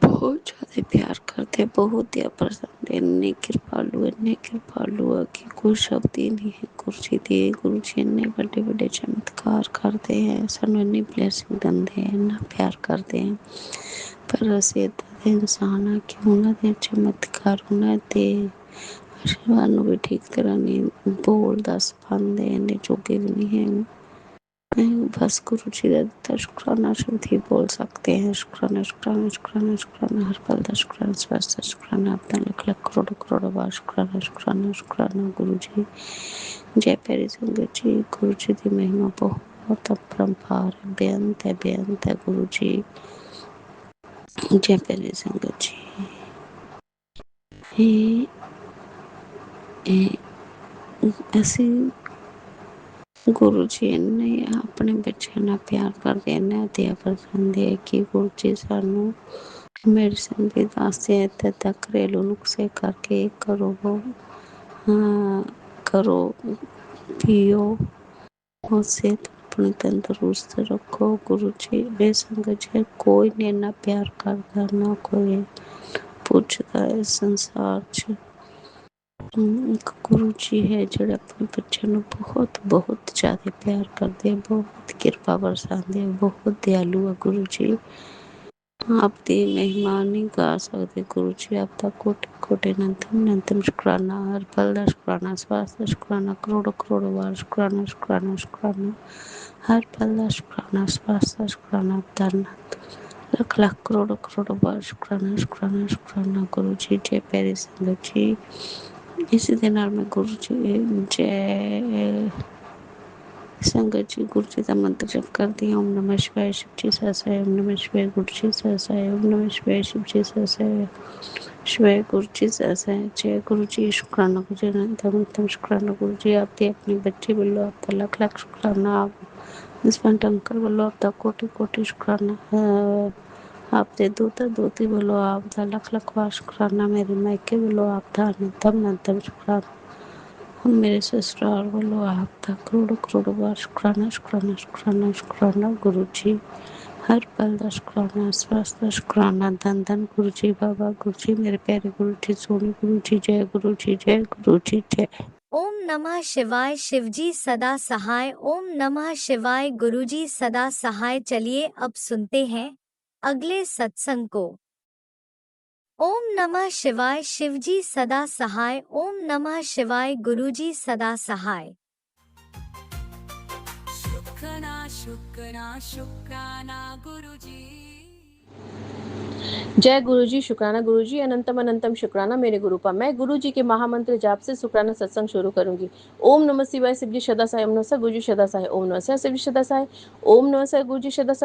बहुत ज्यादा प्यार करते, बहुत ही पसंद है। इन्ने कृपालु है कि कोई शब्द ही नहीं है गुरु जी दे। गुरु जी इन्ने बड़े बड़े चमत्कार करते हैं, सानू इन्नी ब्लैसिंग दिंदे हैं, इन्ना प्यार करते हैं। पर असीं इदां दे इंसान आ कि उन्हां दे चमत्कार, उन्हां दे ਸ਼ਨੀਵਾਰ ਨੂੰ ਵੀ ਠੀਕ ਤਰ੍ਹਾਂ ਨਹੀਂ ਬੋਲ ਦੱਸ ਪਾਉਂਦੇ, ਇੰਨੇ ਜੋਗੇ भी नहीं है। बस गुरु जी का दिता शुकराना शब्द ही बोल सकते हैं। शुकराना शुकराना शुकराना शुकराना, हर पल का शुकराना, स्वास्थ्य शुकराना, अपना लख लख करोड़ करोड़ बार शुकराना शुकराना शुकराना गुरु जी। जय प्यारी संगत जी, गुरु जी की महिमा बहुत अपरंपार है, बेअंत है गुरु जी। जय प्यारी संगत जी। ਅਸੀਂ ਗੁਰੂ ਜੀ ਨੇ ਆਪਣੇ ਬੱਚਿਆਂ ਨਾਲ ਪਿਆਰ ਕਰਦੇ ਨੇ, ਅਧਿਆਪਕ ਕਹਿੰਦੇ ਆ ਕਿ ਗੁਰੂ ਜੀ ਸਾਨੂੰ ਮੈਡੀਸਨ ਵੀ ਦੱਸਦੇ ਆ ਤੇ ਘਰੇਲੂ ਨੁਸਖੇ ਕਰਕੇ ਕਰੋ ਪੀਓ, और सेहत अपनी तंदुरुस्त रखो। गुरु जी बेसंगत जी कोई ने ना प्यार करता ना कोई पूछता है संसार च। ਇੱਕ ਗੁਰੂ ਜੀ ਹੈ ਜਿਹੜੇ ਆਪਣੇ ਬੱਚਿਆਂ ਨੂੰ ਬਹੁਤ ਬਹੁਤ ਜ਼ਿਆਦਾ ਪਿਆਰ ਕਰਦੇ ਆ, ਬਹੁਤ ਕਿਰਪਾ ਬਰਸਾਉਂਦੇ ਆ, ਬਹੁਤ ਦਿਆਲੂ ਆ ਗੁਰੂ ਜੀ। ਆਪ ਦੀ ਮਹਿਮਾ ਨਹੀਂ ਗਾ ਸਕਦੇ ਗੁਰੂ ਜੀ, ਆਪ ਦਾ ਕੋਟि कोटि अनंतम शुक्राना, हर पल का शुक्राना, स्वास्थ्य का शुक्राना, करोड़ों करोड़ों बार शुक्राना शुक्राना शुक्राना, हर पल का शुक्राना, स्वास्थ्य का शुक्राना, धन्यवाद लख लख करोड़ों करोड़ों बार शुक्राना शुक्राना शुक्राना गुरु जी। जय प्यारी संगत जी। इसी ਦੇ ਨਾਲ ਮੈਂ ਗੁਰੂ ਜੀ ਜੈ संगत जी गुरु जी का मंत्र जप करती हूँ। ओम नमः शिवाय, शिव जी सहसाय, ओम नमः शिवाय, गुरु जी सहसाय, ओम नमः शिवाय, शिव जी सहसाय, शिवाय गुरु जी सहसाय। जय गुरु जी। शुक्राना गुरु जी, अनंतम शुक्राना गुरु जी। आप दे अपने बच्चे बोलो आपका लख लख शुक्राना, आप हस्बैंड अंकल बोलो आपका कोटि कोटि शुक्राना, आप दे दोता दोती बोलो आपका लख लख बार शुक्राना, मेरे मायके बोलो आपका अनंतम शुक्राना, मेरे ससुराल बोलो आपका करोड़ों करोड़ों बार शुक्राना शुक्राना शुक्राना शुक्राना गुरु जी। हर पल का शुक्राना, स्वास्थ्य का शुक्राना, धन धन गुरु जी, बाबा गुरु जी, मेरे प्यारे गुरु जी, सोनी गुरु जी, जय गुरु जी, जय गुरु जी, जय। ओम नमः शिवाय, शिवजी सदा सहाय। ओम नमः शिवाय, गुरुजी सदा सहाय। चलिए अब सुनते हैं अगले सत्संग को। ओम नमः शिवाय, शिवजी सदा सहाय। ओम नमः शिवाय, गुरुजी सदा सहाय। शुक्राना शुक्राना शुक्राना गुरुजी। जय गुरु जी। शुक्राना गुरु जी, अनंतम अनंतम शुक्राना मेरे गुरुपा। मैं गुरु जी के महामंत्र जाप से शुक्राना सत्संग शुरू करूंगी। ओम नमः शिवाय, शिवजी सदा साई, ओम नमः शिवाय, गुरु जी सदा साई, ओम नमः शिवाय, शिवजी सदा साई, ओम नमः शिवाय, गुरु जी सदा साई,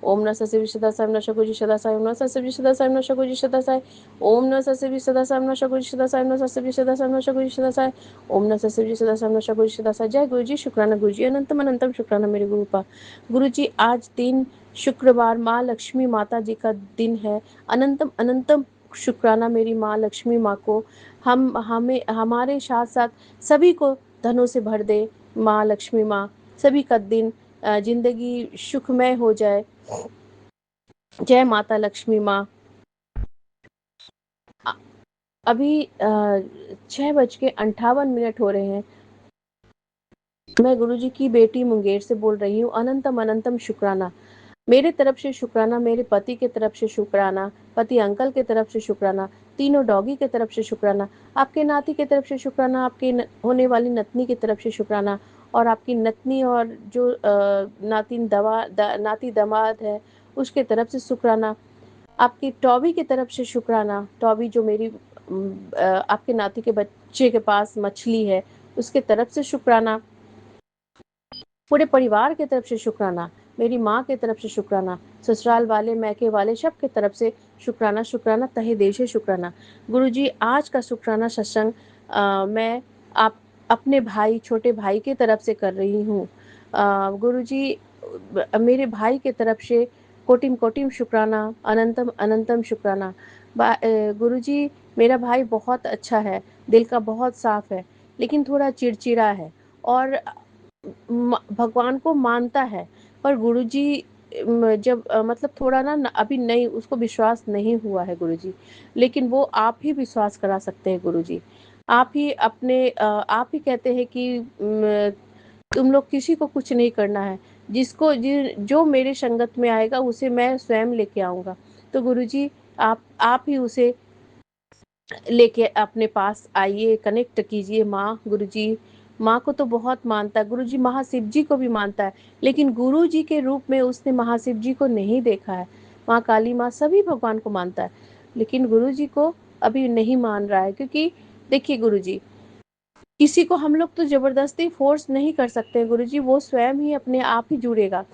ओम नमः शिवाय, शिवजी सदा साई, ओम नमः शिवाय, गुरु जी सदा साई, ओम नमः शिवाय, शिवजी सदा साई, ओम नमः शिवाय, गुरु जी सदा साई, ओम नमः शिवाय, शिवजी सदा साई, ओम नमः शिवाय, गुरु जी सदा साई, ओम नमः शिवाय, शिवजी सदा साई, ओम नमः शिवाय, गुरु जी सदा साई, ओम नमः शिवाय, शिवजी सदा साई, ओम नमः शिवाय, गुरु जी सदा साई, ओम नमः शिवाय, शिवजी सदा साई, ओम नमः शिवाय, गुरु जी सदा साई। जय गुरु जी। शुक्राना गुरु जी, अनंतम अनंतम शुक्राना मेरे गुरुपा। गुरु जी आज दिन शुक्रवार माँ लक्ष्मी माता जी का दिन है। अनंतम अनंतम शुक्राना मेरी माँ लक्ष्मी माँ को। हम हमें हमारे साथ साथ सभी को धनों से भर दे माँ लक्ष्मी माँ। सभी का दिन जिंदगी सुखमय हो जाए। जय माता लक्ष्मी माँ। अभी 6:58 हो रहे हैं। मैं गुरुजी की बेटी मुंगेर से बोल रही हूँ। अनंतम अनंतम शुक्राना मेरे तरफ से, शुक्राना मेरे पति के तरफ से, शुक्राना पति अंकल के तरफ से, शुक्राना तीनों डॉगी के तरफ से, शुक्राना आपके नाती के तरफ से, शुक्राना आपके होने वाली नतनी की तरफ से, शुक्राना और आपकी नतनी और जो नाती दामाद है उसके तरफ से, शुक्राना आपकी टॉबी की तरफ से, शुक्राना टॉबी जो मेरी आपके नाती के बच्चे के पास मछली है उसके तरफ से, शुक्राना पूरे परिवार की तरफ से, शुक्राना मेरी माँ की तरफ से, शुक्राना ससुराल वाले मैके वाले सब की तरफ से, शुक्राना शुक्राना तहे दिल से शुक्राना। गुरुजी आज का शुक्राना सत्संग मैं आप अपने भाई छोटे भाई की तरफ से कर रही हूँ। गुरुजी मेरे भाई की तरफ से कोटिम कोटिम शुक्राना, अनंतम अनंतम शुक्राना। गुरुजी मेरा भाई बहुत अच्छा है, दिल का बहुत साफ है, लेकिन थोड़ा चिड़चिड़ा है और भगवान को मानता है। पर गुरुजी जब मतलब थोड़ा ना अभी नहीं, उसको विश्वास नहीं हुआ है गुरुजी, लेकिन वो आप ही विश्वास करा सकते हैं गुरुजी। आप ही आप ही कहते हैं कि तुम लोग किसी को कुछ नहीं करना है, जो मेरे संगत में आएगा उसे मैं स्वयं लेके आऊंगा। तो गुरुजी आप ही उसे लेके अपने पास आइए, कनेक्ट कीजिए। माँ गुरुजी, माँ को तो बहुत मानता है गुरुजी, महाशिव जी को भी मानता है, लेकिन गुरु जी के रूप में उसने महाशिव जी को नहीं देखा है। माँ काली, माँ सभी भगवान को मानता है, लेकिन गुरु जी को अभी नहीं मान रहा है। क्योंकि देखिए गुरुजी, किसी को हम लोग तो जबरदस्ती फोर्स नहीं कर सकते गुरुजी, वो स्वयं ही अपने आप ही जुड़ेगा।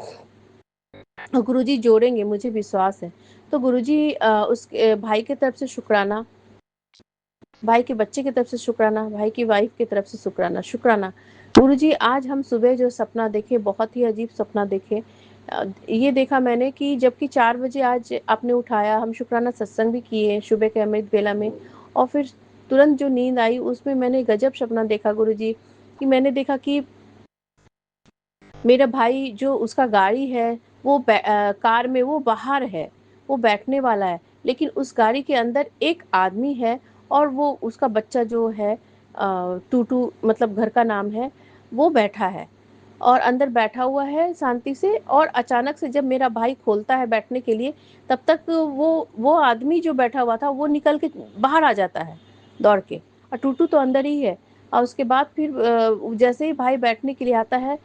और गुरुजी जोड़ेंगे, मुझे विश्वास है। तो गुरुजी उस भाई की तरफ से शुक्राना, भाई के बच्चे की तरफ से शुक्राना, भाई की वाइफ की तरफ से शुक्राना। शुक्राना गुरुजी, आज हम सुबह जो सपना देखे, बहुत ही अजीब सपना देखे। ये देखा मैंने कि जबकि 4 बजे आज आपने उठाया, हम शुक्राना सत्संग भी किए सुबह के अमृत बेला में, और फिर तुरंत जो नींद आई उसमें मैंने गजब सपना देखा गुरुजी, कि मैंने देखा कि मेरा भाई जो उसका गाड़ी है वो कार में वो बाहर है, वो बैठने वाला है, लेकिन उस गाड़ी के अंदर एक आदमी है और वो उसका बच्चा जो है टूटू मतलब घर का नाम है, वो बैठा है और अंदर बैठा हुआ है शांति से। और अचानक से जब मेरा भाई खोलता है बैठने के लिए, तब तक वो आदमी जो बैठा हुआ था वो निकल के बाहर आ जाता है दौड़ के, और टूटू तो अंदर ही है। और उसके बाद फिर जैसे ही भाई बैठने के लिए आता है,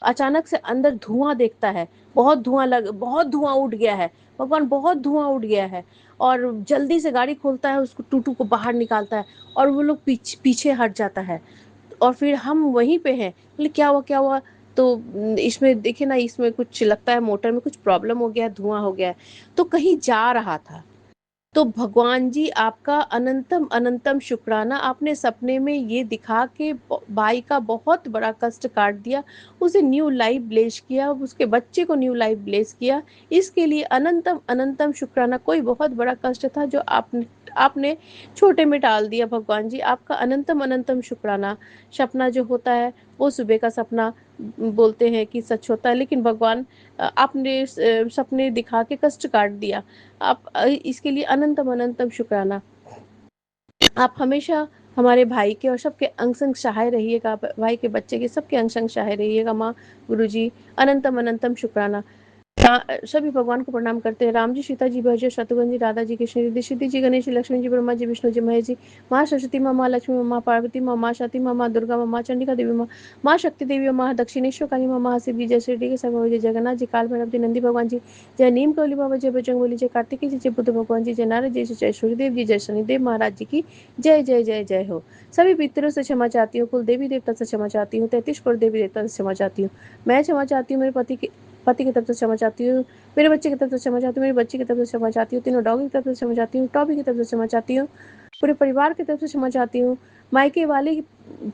अचानक से अंदर धुआं देखता है, बहुत धुआं उठ गया है भगवान, बहुत धुआं उठ गया है। और जल्दी से गाड़ी खोलता है, उसको टूटू को बाहर निकालता है और वो लोग पीछे हट जाता है। और फिर हम वहीं पे हैं, बोले क्या हुआ क्या हुआ। तो इसमें देखिए ना, इसमें कुछ लगता है मोटर में कुछ प्रॉब्लम हो गया है, धुआं हो गया है, तो कहीं जा रहा था। तो भगवान जी आपका अनंतम अनंतम शुक्राना, आपने सपने में ये दिखा के भाई का बहुत बड़ा कष्ट काट दिया, उसे न्यू लाइफ ब्लेस किया, उसके बच्चे को न्यू लाइफ ब्लेस किया। इसके लिए अनंतम अनंतम शुक्राना। कोई बहुत बड़ा कष्ट था जो आपने आपने छोटे में टाल दिया भगवान जी, आपका अनंतम अनंतम शुक्राना। सपना जो होता है वो सुबह का सपना बोलते हैं कि सच होता है, लेकिन भगवान आपने सपने दिखा के कष्ट काट दिया। आप इसके लिए अनंतम अनंतम शुक्राना। आप हमेशा हमारे भाई के और सबके अंग संग सहाय रहिएगा, भाई के बच्चे के सबके अंग संग सहाय रहिएगा माँ गुरुजी, अनंतम अनंतम शुक्राना। सभी भगवान को प्रणाम करते हैं। राम जी, सीता जी, भैया शत्रुघ्न जी, राधा जी, कृष्ण जी, सिद्धि जी, गणेश जी, लक्ष्मण जी, ब्रह्मा जी, विष्णु जी, महेश जी, माँ सरस्वती माँ, माँ लक्ष्मी माँ, माँ पार्वती माँ, माँ शाती माँ, माँ दुर्गा माँ, माँ चंडिका देवी माँ, माँ शक्ति देवी माँ, दक्षिणेश्वर काली माँ, महाशिव जी, जय शिरडी के साईं बाबा जी, जगन्नाथ जी, काल भैरव जी, नंदी भगवान जी, जय नीम कौली बाबा, जय बजरंगबली, जय कार्तिकेय जी, जय बुद्ध भगवान जी, जय नारद जी, जय सूर्यदेव जी, जय शनिदेव महाराज जी की जय जय जय जय हो। सभी पितरों से क्षमा चाहती हूँ, कुल देवी देवता से क्षमा चाहती हूँ, 33 करोड़ देवी देवता से क्षमा चाहती हूँ। मैं क्षमा चाहती हूँ, मेरे पति की तरफ से क्षमा चाहती हूँ, मेरे बच्चे की तरफ से क्षमा चाहती हूँ, मेरी बच्ची की तरफ से क्षमा चाहती हूँ, तीनों डॉगी की तरफ से क्षमा चाहती हूँ, टॉबी की तरफ से क्षमा चाहती हूँ, पूरे परिवार की तरफ से क्षमा चाहती हूँ, मायके वाले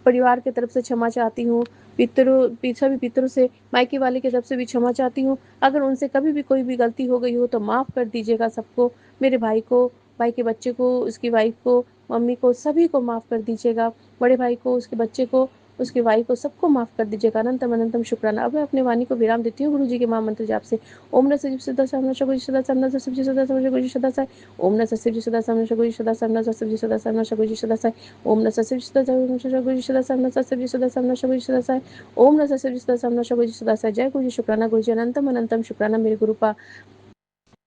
परिवार की तरफ से क्षमा चाहती हूँ, सभी पितरों से मायके वाले की तरफ से भी क्षमा चाहती हूँ। अगर उनसे कभी भी कोई भी गलती हो गई हो तो माफ़ कर दीजिएगा सबको, मेरे भाई को, भाई के बच्चे को, उसकी वाइफ को, मम्मी को, सभी को माफ़ कर दीजिएगा, बड़े भाई को, उसके बच्चे को, उसकी वाइफ को, सबको माफ़ कर दीजिएगा। अनंतम अनंतम शुक्राना। अब मैं अपने वाणी को विराम देती हूँ गुरु जी के महामंत्र जाप से। ओम नमः शिवाय सदा सामना गुरु सदा सामना शिव जी सदा सामना गुरु सदा साई। ओम नमः शिव जी सदा सामना गुरु सदा सामना शिव जी सदा सामना गुरु सदा साई। ओम नमः शिव जी सदा सामना गुरु सदा सामना शिव जी सदा सामना गुरु सदा साई। ओम नमः शिव जी सदा सामना गुरु सदा साई। जय गुरु जी, शुक्राना गुरु जी, अनंतम अनंतम शुक्राना मेरे गुरु का।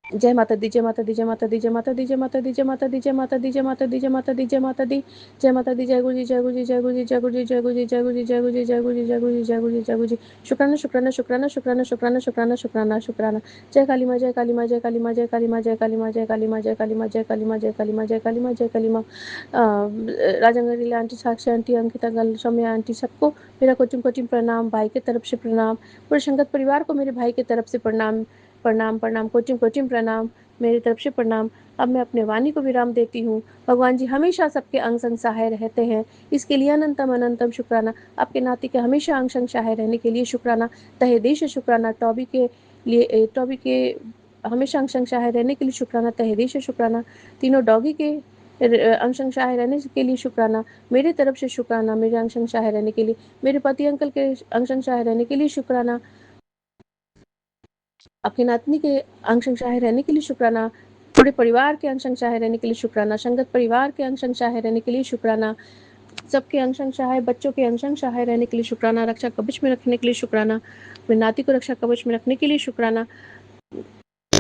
जय माता दी, जय माता दी, जय माता दी, जय माता दी, जय माता दी, जय माता दी, जय माता दी, जय माता दी, जय माता दी, जय माता दी, जय माता दी, जय गुरु जी, जय गुरु जी, जय गुरु जी, जय गुरु जी, जय गुरु जी, जय गुरु जी, जय गुरु जी, जय गुरु जी, जय गुरु जी, जय गुरु जी, जय गुरु जी। शुक्राना शुक्राना शुक्राना शुक्राना शुक्राना शुक्राना शुक्राना शुक्राना। जय काली माँ, जय काली माँ, जय काली माँ, जय काली माँ, जय काली माँ, जय काली माँ, जय काली माँ, जय काली माँ, जय काली माँ, जय काली माँ, जय काली माँ। राजंगरी आंटी, साक्षी आंटी, अंकिता गल, सौम्या आंटी, सबको मेरा कोटिम कोटिम प्रणाम, भाई की तरफ से प्रणाम, पूरे संगत परिवार को मेरे भाई की तरफ से प्रणाम प्रणाम प्रणाम, कोटिम कोटिम प्रणाम, मेरी तरफ से प्रणाम। अब मैं अपने वाणी को विराम देती हूँ। भगवान जी हमेशा सबके अंग संग सहाय रहते हैं, इसके लिए अनंतम अनंतम शुक्राना। आपके नाती के हमेशा अंग संग सहाय रहने के लिए शुक्राना, तहे दिल से शुक्राना। टॉबी के लिए, टॉबी के हमेशा अंग संग सहाय रहने के लिए शुक्राना, तहे दिल से शुक्राना। तीनों डॉगी के अंग संग सहाय रहने के लिए शुक्राना, मेरी तरफ से शुक्राना, मेरे अंग संग सहाय रहने के लिए, मेरे पति अंकल के अंग संग सहाय रहने के लिए शुक्राना, आपकी नातनी के अंग संग सहाय रहने के लिए शुक्राना, पूरे परिवार के अंग संग सहाय रहने के लिए शुक्राना, संगत परिवार के अंग संग सहाय रहने के लिए शुक्राना, सबके अंग संग सहाय, बच्चों के अंग संग सहाय रहने के लिए शुक्राना, रक्षा कवच में रखने के लिए शुक्राना, अपने नाती को रक्षा कवच में रखने के लिए शुक्राना,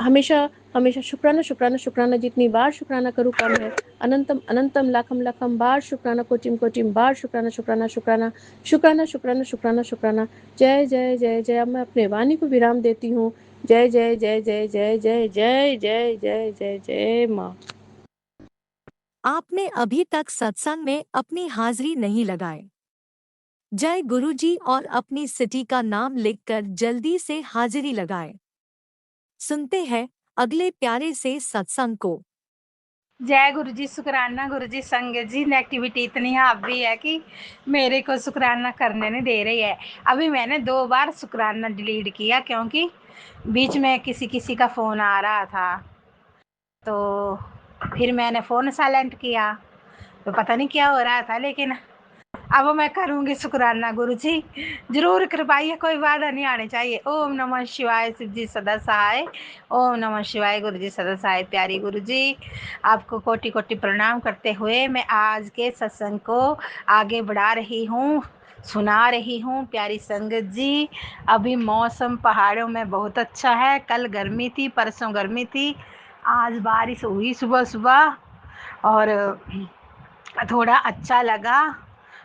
हमेशा हमेशा शुक्राना शुक्राना शुक्राना, जितनी बार शुक्राना करूँ कम है। अनंतम अनंतम लाखम लाखम बार शुक्राना, कोटिम कोटिम बार शुक्राना शुक्राना शुक्राना शुक्राना शुक्राना शुक्राना शुक्राना। जय जय जय जय। अब मैं अपने वाणी को विराम देती हूँ। जय जय जय जय जय जय जय जय जय जय जय माँ। आपने अभी तक सत्संग में अपनी हाजिरी नहीं लगाई। जय गुरुजी और अपनी सिटी का नाम लिखकर जल्दी से हाजिरी लगाएं। सुनते हैं अगले प्यारे से सत्संग को। जय गुरु जी। शुक्राना गुरु जी। संगत जी, नेगेटिविटी इतनी हावी है कि मेरे को शुक्राना करने नहीं दे रही है। अभी मैंने 2 बार शुक्राना डिलीट किया क्योंकि बीच में किसी किसी का फ़ोन आ रहा था, तो फिर मैंने फ़ोन साइलेंट किया, तो पता नहीं क्या हो रहा था, लेकिन अब मैं करूँगी शुक्राना गुरु जी। ज़रूर कृपाइए, कोई बाधा नहीं आनी चाहिए। ओम नमः शिवाय। शिव जी सदा सहाय। ओम नमः शिवाय। गुरु जी सदा सहाय। प्यारी गुरु जी, आपको कोटि कोटि प्रणाम करते हुए मैं आज के सत्संग को आगे बढ़ा रही हूँ, सुना रही हूँ। प्यारी संगत जी, अभी मौसम पहाड़ों में बहुत अच्छा है। कल गर्मी थी, परसों गर्मी थी, आज बारिश हुई सुबह सुबह और थोड़ा अच्छा लगा।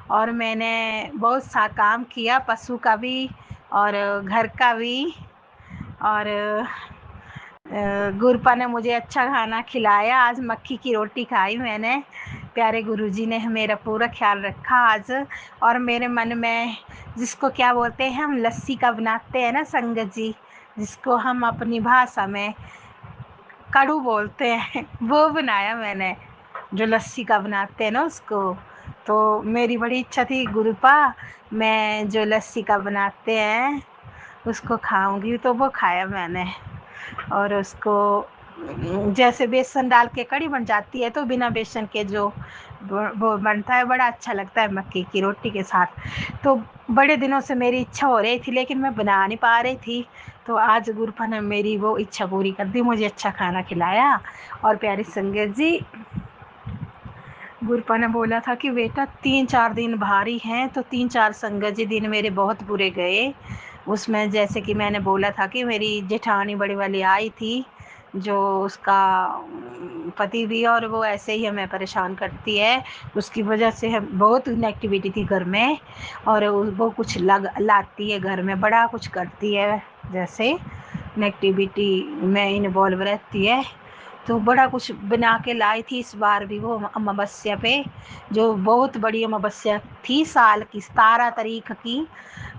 और मैंने बहुत सा काम किया, पशु का भी और घर का भी। और गुरपा ने मुझे अच्छा खाना खिलाया। आज मक्की की रोटी खाई मैंने। प्यारे गुरुजी ने मेरा पूरा ख्याल रखा आज। और मेरे मन में जिसको क्या बोलते हैं हम, लस्सी का बनाते हैं ना संगत जी, जिसको हम अपनी भाषा में कड़ू बोलते हैं, वो बनाया मैंने, जो लस्सी का बनाते हैं ना उसको। तो मेरी बड़ी इच्छा थी गुरुपा, मैं जो लस्सी का बनाते हैं उसको खाऊंगी, तो वो खाया मैंने। और उसको जैसे बेसन डाल के कड़ी बन जाती है, तो बिना बेसन के जो वो बनता है, बड़ा अच्छा लगता है मक्की की रोटी के साथ। तो बड़े दिनों से मेरी इच्छा हो रही थी, लेकिन मैं बना नहीं पा रही थी। तो आज गुरुपा ने मेरी वो इच्छा पूरी कर दी, मुझे अच्छा खाना खिलाया। और प्यारी संगत जी, गुरुपा ने बोला था कि बेटा 3-4 दिन भारी हैं, तो 3-4 संगत जी दिन मेरे बहुत बुरे गए। उसमें जैसे कि मैंने बोला था कि मेरी जेठानी बड़ी वाली आई थी, जो उसका पति भी, और वो ऐसे ही हमें परेशान करती है। उसकी वजह से हम बहुत नेगेटिविटी थी घर में, और वो कुछ लाती है घर में, बड़ा कुछ करती है, जैसे नेगेटिविटी में इन्वॉल्व रहती है। तो बड़ा कुछ बना के लाई थी इस बार भी वो अमावस्या पे, जो बहुत बड़ी अमावस्या थी साल की, 17 तारीख की।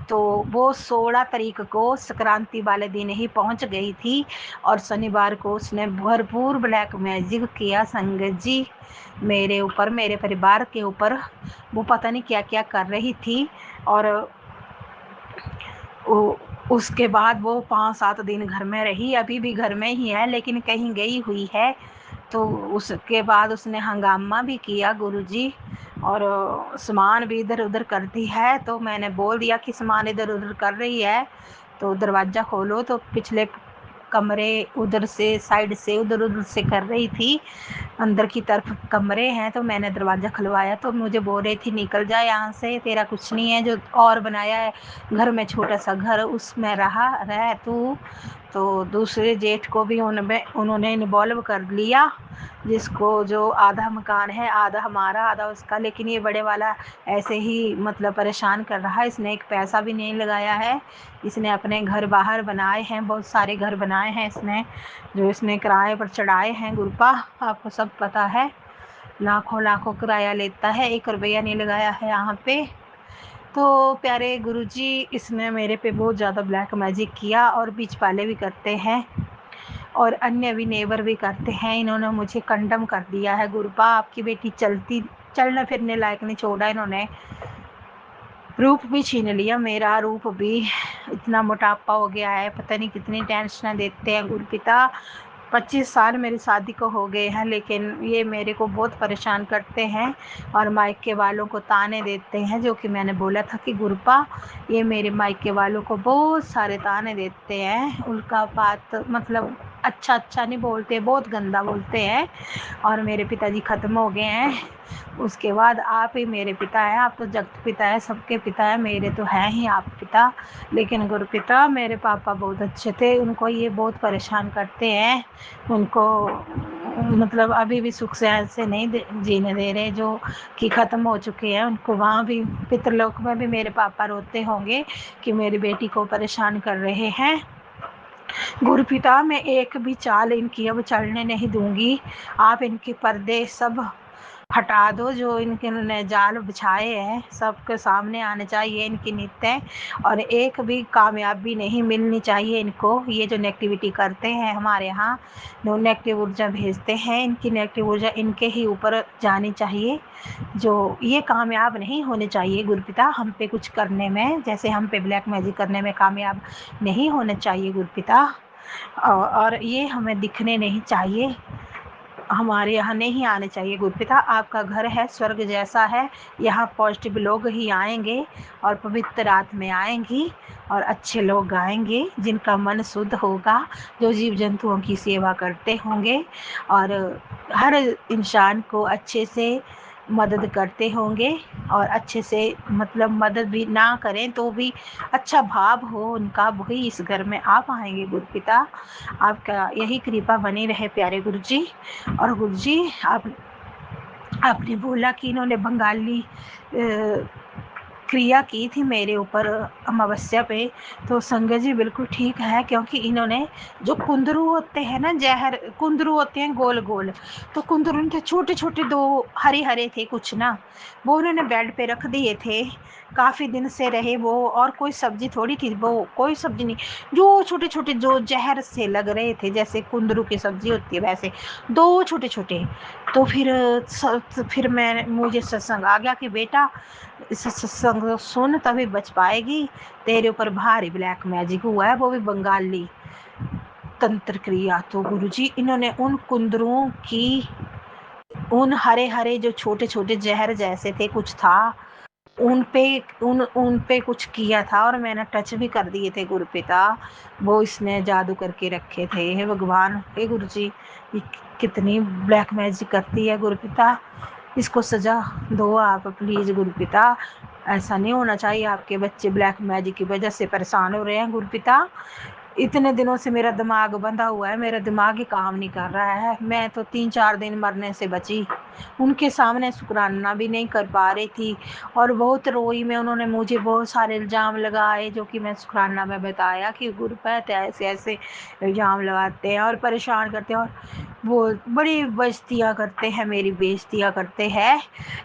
तो वो 16 तारीख को संक्रांति वाले दिन ही पहुंच गई थी। और शनिवार को उसने भरपूर ब्लैक मैजिक किया संगत जी मेरे ऊपर, मेरे परिवार के ऊपर। वो पता नहीं क्या क्या कर रही थी। और उसके बाद वो 5-7 दिन घर में रही, अभी भी घर में ही है, लेकिन कहीं गई हुई है। तो उसके बाद उसने हंगामा भी किया गुरुजी, और सामान भी इधर उधर करती है। तो मैंने बोल दिया कि सामान इधर उधर कर रही है तो दरवाज़ा खोलो। तो पिछले कमरे उधर से, साइड से, उधर उधर से कर रही थी, अंदर की तरफ कमरे हैं। तो मैंने दरवाज़ा खुलवाया, तो मुझे बोल रही थी निकल जा यहाँ से, तेरा कुछ नहीं है, जो और बनाया है घर में छोटा सा घर, उसमें रह तू। तो दूसरे जेठ को भी उन्होंने इन्वॉल्व कर लिया, जिसको जो आधा मकान है, आधा हमारा आधा उसका। लेकिन ये बड़े वाला ऐसे ही मतलब परेशान कर रहा है। इसने एक पैसा भी नहीं लगाया है। इसने अपने घर बाहर बनाए हैं, बहुत सारे घर बनाए हैं इसने, जो इसने किराए पर चढ़ाए हैं। गुरुपा आपको सब पता है, लाखों लाखों किराया लेता है, 1 रुपया नहीं लगाया है यहाँ पे। तो प्यारे गुरुजी, इसने मेरे पे बहुत ज़्यादा ब्लैक मैजिक किया, और बीच वाले भी करते हैं, और अन्य भी नेबर भी करते हैं। इन्होंने मुझे कंडम कर दिया है गुरुपा। आपकी बेटी चलने फिरने लायक नहीं छोड़ा इन्होंने। रूप भी छीन लिया मेरा, रूप भी इतना मोटापा हो गया है, पता नहीं कितनी टेंशन देते हैं गुरुपिता। 25 साल मेरी शादी को हो गए हैं, लेकिन ये मेरे को बहुत परेशान करते हैं, और मायके वालों को ताने देते हैं। जो कि मैंने बोला था कि गुरुपा, ये मेरे मायके वालों को बहुत सारे ताने देते हैं। उनका बात मतलब अच्छा अच्छा नहीं बोलते, बहुत गंदा बोलते हैं। और मेरे पिताजी ख़त्म हो गए हैं, उसके बाद आप ही मेरे पिता हैं। आप तो जगत पिता है, सबके पिता है, मेरे तो हैं ही आप पिता। लेकिन गुरुपिता मेरे पापा बहुत अच्छे थे, उनको ये बहुत परेशान करते हैं। उनको मतलब अभी भी सुख से ऐसे नहीं जीने दे रहे, जो कि ख़त्म हो चुके हैं। उनको वहाँ भी पितृलोक में भी मेरे पापा रोते होंगे कि मेरी बेटी को परेशान कर रहे हैं। गुरुपिता मैं एक भी चाल इनकी अब चलने नहीं दूंगी। आप इनके पर्दे सब हटा दो, जो इनके जाल बिछाए हैं सबके सामने आने चाहिए इनकी नीति। और एक भी कामयाबी नहीं मिलनी चाहिए इनको। ये जो नेगेटिविटी करते हैं हमारे यहाँ, जो नेगेटिव ऊर्जा भेजते हैं, इनकी नेगेटिव ऊर्जा इनके ही ऊपर जानी चाहिए। जो ये कामयाब नहीं होने चाहिए गुरुपिता हम पे कुछ करने में, जैसे हम पे ब्लैक मैजिक करने में कामयाब नहीं होने चाहिए गुरुपिता। और ये हमें दिखने नहीं चाहिए, हमारे यहाँ नहीं आने चाहिए गुरुपिता। आपका घर है स्वर्ग जैसा है, यहाँ पॉजिटिव लोग ही आएंगे और पवित्र आत्माएं आएंगी और अच्छे लोग आएंगे जिनका मन शुद्ध होगा, जो जीव जंतुओं की सेवा करते होंगे और हर इंसान को अच्छे से मदद करते होंगे। और अच्छे से मतलब मदद भी ना करें तो भी अच्छा भाव हो उनका, वही इस घर में आ पाएंगे गुरुपिता। आपका यही कृपा बनी रहे प्यारे गुरुजी। और गुरुजी आपने बोला कि इन्होंने बंगाली क्रिया की थी मेरे ऊपर अमावस्या पे, तो संगत जी बिल्कुल ठीक है, क्योंकि इन्होंने जो कुंदरू होते हैं ना, जहर कुंदरू होते हैं गोल गोल, तो कुंदरू थे छोटे छोटे, दो हरे हरे थे कुछ ना, वो उन्होंने बेड पे रख दिए थे। काफ़ी दिन से रहे वो, और कोई सब्जी थोड़ी थी वो, कोई सब्जी नहीं, जो छोटे छोटे जो जहर से लग रहे थे, जैसे कुंदरू की सब्जी होती है वैसे दो छोटे छोटे। तो फिर मुझे सत्संग आ गया कि बेटा इस सत्संग सुन तभी बच पाएगी, तेरे ऊपर भारी ब्लैक मैजिक हुआ है, वो भी बंगाली तंत्र क्रिया। तो गुरुजी इन्होंने उन कुंदरुओं की, उन हरे हरे जो छोटे छोटे जहर जैसे थे कुछ था, उन पे कुछ किया था और मैंने टच भी कर दिए थे गुरुपिता, वो इसने जादू करके रखे थे। हे भगवान, हे गुरुजी, ये कितनी ब्लैक मैजिक करती है गुरुपिता, इसको सजा दो आप प्लीज़ गुरुपिता। ऐसा नहीं होना चाहिए, आपके बच्चे ब्लैक मैजिक की वजह से परेशान हो रहे हैं गुरुपिता। इतने दिनों से मेरा दिमाग बंधा हुआ है, मेरा दिमाग ही काम नहीं कर रहा है। मैं तो 3-4 दिन मरने से बची, उनके सामने शुक्राना भी नहीं कर पा रही थी और बहुत रोई मैं। उन्होंने मुझे बहुत सारे इल्ज़ाम लगाए, जो कि मैं शुक्राना में बताया कि गुरुपैत ऐसे ऐसे इल्ज़ाम लगाते हैं और परेशान करते हैं, और वो बड़ी बेइज्जतियाँ करते हैं, मेरी बेइज्जतियाँ करते हैं।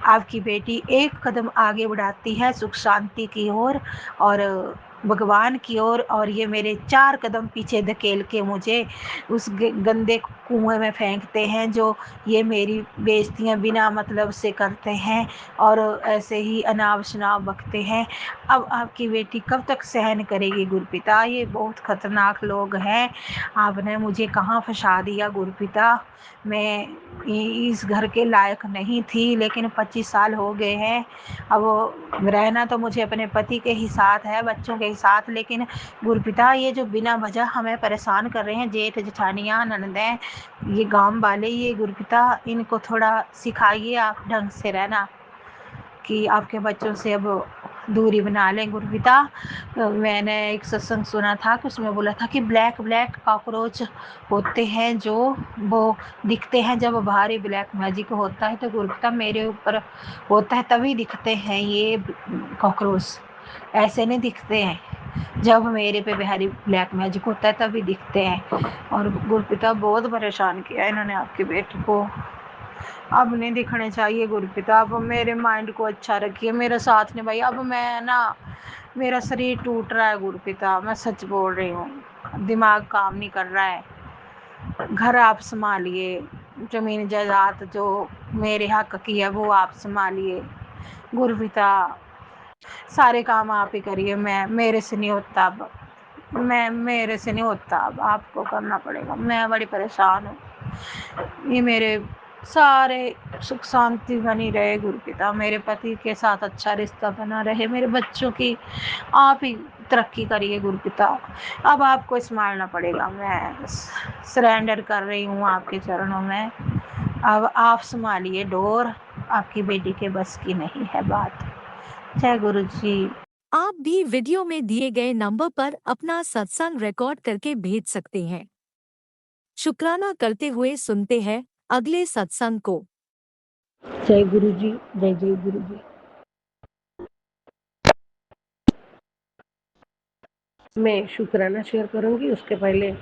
आपकी बेटी एक कदम आगे बढ़ाती है सुख शांति की ओर और भगवान की ओर, और ये मेरे 4 कदम पीछे धकेल के मुझे उस गंदे कुएं में फेंकते हैं, जो ये मेरी बेइज्जतियाँ बिना मतलब से करते हैं और ऐसे ही अनाप शनाप बकते हैं। अब आपकी बेटी कब तक सहन करेगी गुरुपिता, ये बहुत खतरनाक लोग हैं। आपने मुझे कहाँ फंसा दिया गुरुपिता, मैं इस घर के लायक नहीं थी, लेकिन 25 साल हो गए हैं। अब रहना तो मुझे अपने पति के ही साथ है, बच्चों के ही साथ, लेकिन गुरुपिता ये जो बिना वजह हमें परेशान कर रहे हैं, जेठ जेठानियाँ ननदें, ये गांव वाले, ये गुरुपिता इनको थोड़ा सिखाइए आप ढंग से रहना, कि आपके बच्चों से अब दूरी बना लें गुरुपिता। मैंने एक सत्संग सुना था कि उसमें बोला था कि ब्लैक ब्लैक कॉकरोच होते हैं, जो वो दिखते हैं जब भारी ब्लैक मैजिक होता है। तो गुरुपिता मेरे ऊपर होता है तभी दिखते हैं ये कॉकरोच, ऐसे नहीं दिखते हैं। जब मेरे पे भारी ब्लैक मैजिक होता है तभी दिखते हैं। और गुरुपिता बहुत परेशान किया इन्होंने आपकी बेटी को, अब नहीं दिखने चाहिए गुरुपिता। अब मेरे माइंड को अच्छा रखिए, मेरा साथ नहीं भाई। अब मैं ना, मेरा शरीर टूट रहा है गुरुपिता, मैं सच बोल रही हूँ, दिमाग काम नहीं कर रहा है। घर आप संभालिए, जमीन जायदाद जो मेरे हक की है वो आप संभालिए गुरुपिता, सारे काम आप ही करिए। मैं मेरे से नहीं होता, अब मेरे से नहीं होता, अब आपको करना पड़ेगा। मैं बड़ी परेशान हूँ, ये मेरे सारे सुख शांति बनी रहे गुरुपिता, मेरे पति के साथ अच्छा रिश्ता बना रहे, मेरे बच्चों की आप ही तरक्की करिए गुरुपिता। अब आपको संभालना पड़ेगा, मैं सरेंडर कर रही हूँ आपके चरणों में। अब आप संभालिए डोर, आपकी बेटी के बस की नहीं है बात। जय गुरु जी। आप भी वीडियो में दिए गए नंबर पर अपना सत्संग रिकॉर्ड करके भेज सकते हैं। शुक्राना करते हुए सुनते हैं अगले सत्संग को। जय गुरु जी, जय जय गुरु जी। मैं शुक्राना शेयर करूंगी, उसके पहले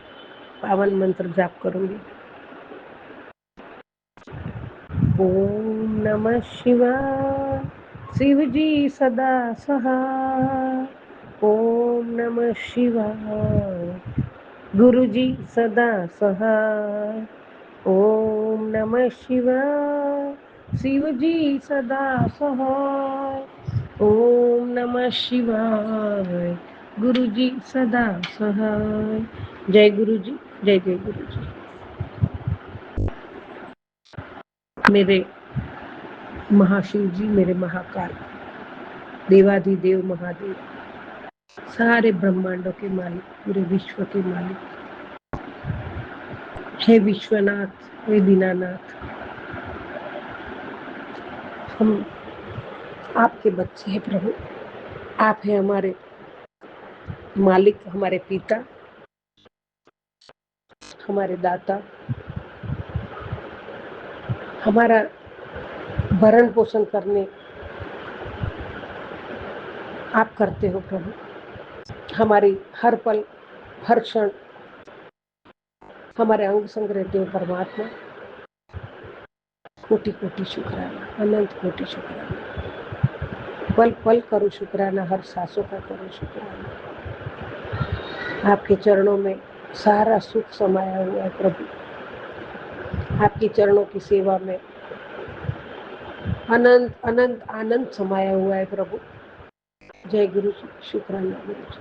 पावन मंत्र जाप करूंगी। ओम नमः शिवाय, शिव जी सदा सहाय। ओम नमः शिवाय, गुरु जी सदा सहाय। ओम नमः शिवाय, शिव जी सदा सहाय। ओम नमः शिवाय, गुरु जी सदा सहाय। जय गुरु जी, जय जय गुरु जी। मेरे महाशिव जी, मेरे महाकाल, देवाधिदेव महादेव, सारे ब्रह्मांडों के मालिक, पूरे विश्व के मालिक, हे विश्वनाथ, हे दीनानाथ, हम आपके बच्चे हैं प्रभु। आप हैं हमारे मालिक, हमारे पिता, हमारे दाता, हमारा भरण पोषण करने आप करते हो प्रभु। हमारी हर पल हर क्षण हमारे अंग संग रहते हो परमात्मा। कोटि कोटि शुक्राना, अनंत कोटि शुक्राना। पल पल करो शुक्राना, हर सांसों का करो शुक्राना। आपके चरणों में सारा सुख समाया हुआ है प्रभु। आपके चरणों की सेवा में अनंत अनंत आनंद समाया हुआ है प्रभु। जय गुरु जी, शुक्राना गुरु जी।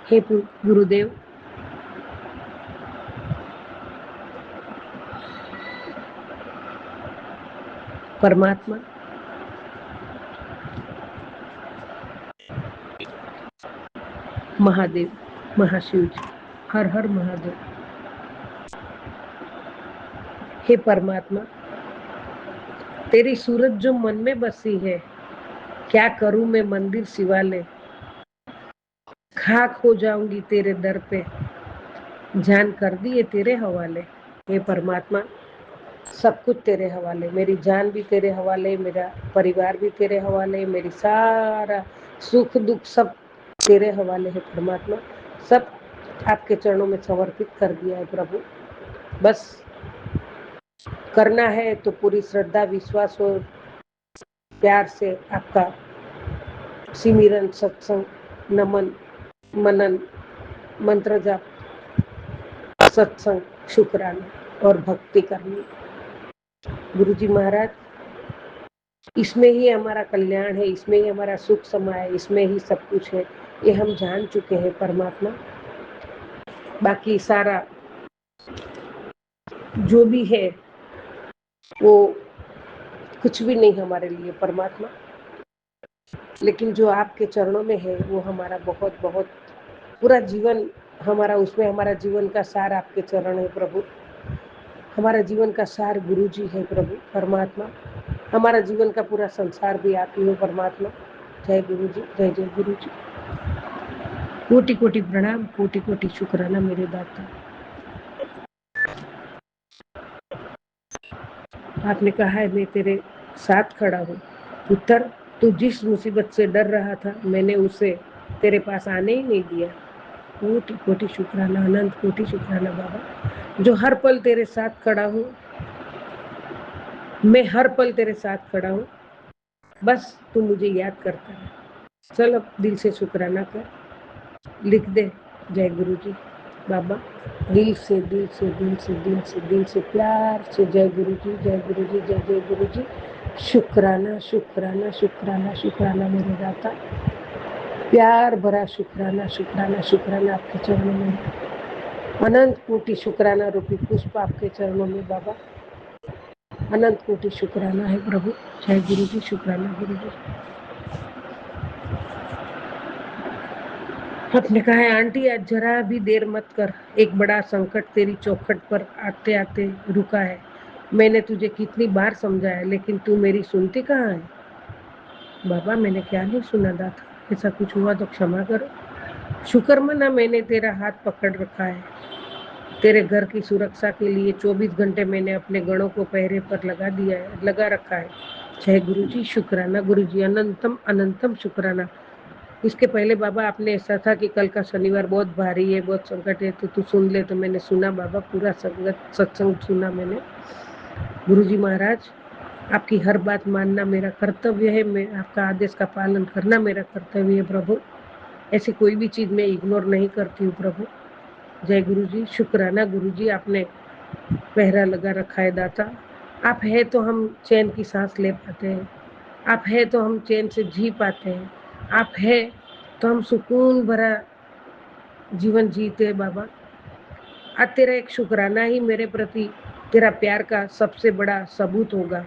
हे गुरुदेव, परमात्मा, महादेव, महाशिव जी, हर हर महादेव। हे परमात्मा, तेरी सूरत जो मन में बसी है, क्या करूं मैं मंदिर शिवालय, खाक हो जाऊंगी तेरे दर पे, जान कर दिए तेरे हवाले। हे परमात्मा, सब कुछ तेरे हवाले, मेरी जान भी तेरे हवाले, मेरा परिवार भी तेरे हवाले, मेरी सारा सुख दुख सब तेरे हवाले है परमात्मा। सब आपके चरणों में समर्पित कर दिया है प्रभु। बस करना है तो पूरी श्रद्धा विश्वास और प्यार से आपका सिमरन, सत्संग, नमन, मनन, मंत्र जाप, सत्संग, शुक्राना और भक्ति करनी। गुरु जी महाराज, इसमें ही हमारा कल्याण है, इसमें ही हमारा सुख समाया है, इसमें ही सब कुछ है, ये हम जान चुके हैं परमात्मा। बाकी सारा जो भी है वो कुछ भी नहीं हमारे लिए परमात्मा, लेकिन जो आपके चरणों में है वो हमारा बहुत बहुत पूरा जीवन हमारा, उसमें हमारा जीवन का सार आपके चरण है प्रभु। हमारा जीवन का सार गुरु जी है प्रभु परमात्मा। हमारा जीवन का पूरा संसार भी आप ही हो परमात्मा। जय गुरु जी, जय जय गुरु जी। कोटि कोटि प्रणाम, कोटि कोटि शुक्राना मेरे दाता। आपने कहा है मैं तेरे साथ खड़ा हूँ पुत्र, तू जिस मुसीबत से डर रहा था मैंने उसे तेरे पास आने ही नहीं दिया। कोटि कोटि शुक्राना, अनंत कोटि शुक्राना बाबा, जो हर पल तेरे साथ खड़ा हूँ, मैं हर पल तेरे साथ खड़ा हूँ, बस तू मुझे याद करता है। चल अब दिल से शुक्राना कर, लिख दे जय गुरु जी बाबा, दिल से दिल से दिल से दिल से दिल से प्यार से जय गुरु जी, जय गुरु जी, जय जय गुरु जी। शुक्राना शुक्राना शुक्राना शुक्राना मेरे दाता, प्यार भरा शुक्राना शुक्राना शुक्राना आपके चरणों में, अनंत कोटि शुक्राना रूपी पुष्प आपके चरणों में बाबा। अनंत कोटि शुक्राना है प्रभु। जय गुरु जी, शुक्राना गुरु जी। आपने कहा है आंटी आज जरा भी देर मत कर, एक बड़ा संकट तेरी चौखट पर आते आते रुका है। मैंने तुझे कितनी बार समझाया लेकिन तू मेरी सुनती कहाँ है। बाबा मैंने क्या नहीं सुना दाता, ऐसा कुछ हुआ तो क्षमा करो। शुक्र मना मैंने तेरा हाथ पकड़ रखा है। तेरे घर की सुरक्षा के लिए 24 घंटे मैंने अपने गणों को पहरे पर लगा रखा है। जय गुरु जी, शुक्राना गुरु जी, अनंतम अनंतम शुक्राना। इसके पहले बाबा आपने ऐसा था कि कल का शनिवार बहुत भारी है, बहुत संकट है, तो तू सुन ले। तो मैंने सुना बाबा, पूरा सत्संग सुना मैंने। गुरु जी महाराज, आपकी हर बात मानना मेरा कर्तव्य है, मैं आपका आदेश का पालन करना मेरा कर्तव्य है प्रभु। ऐसी कोई भी चीज़ मैं इग्नोर नहीं करती हूँ प्रभु। जय गुरु जी, शुक्राना गुरु जी, आपने पहरा लगा रखा है दाता। आप है तो हम चैन की सांस ले पाते हैं, आप है तो हम चैन से जी पाते हैं, आप है तो हम सुकून भरा जीवन जीते हैं बाबा। आज तेरा एक शुक्राना ही मेरे प्रति तेरा प्यार का सबसे बड़ा सबूत होगा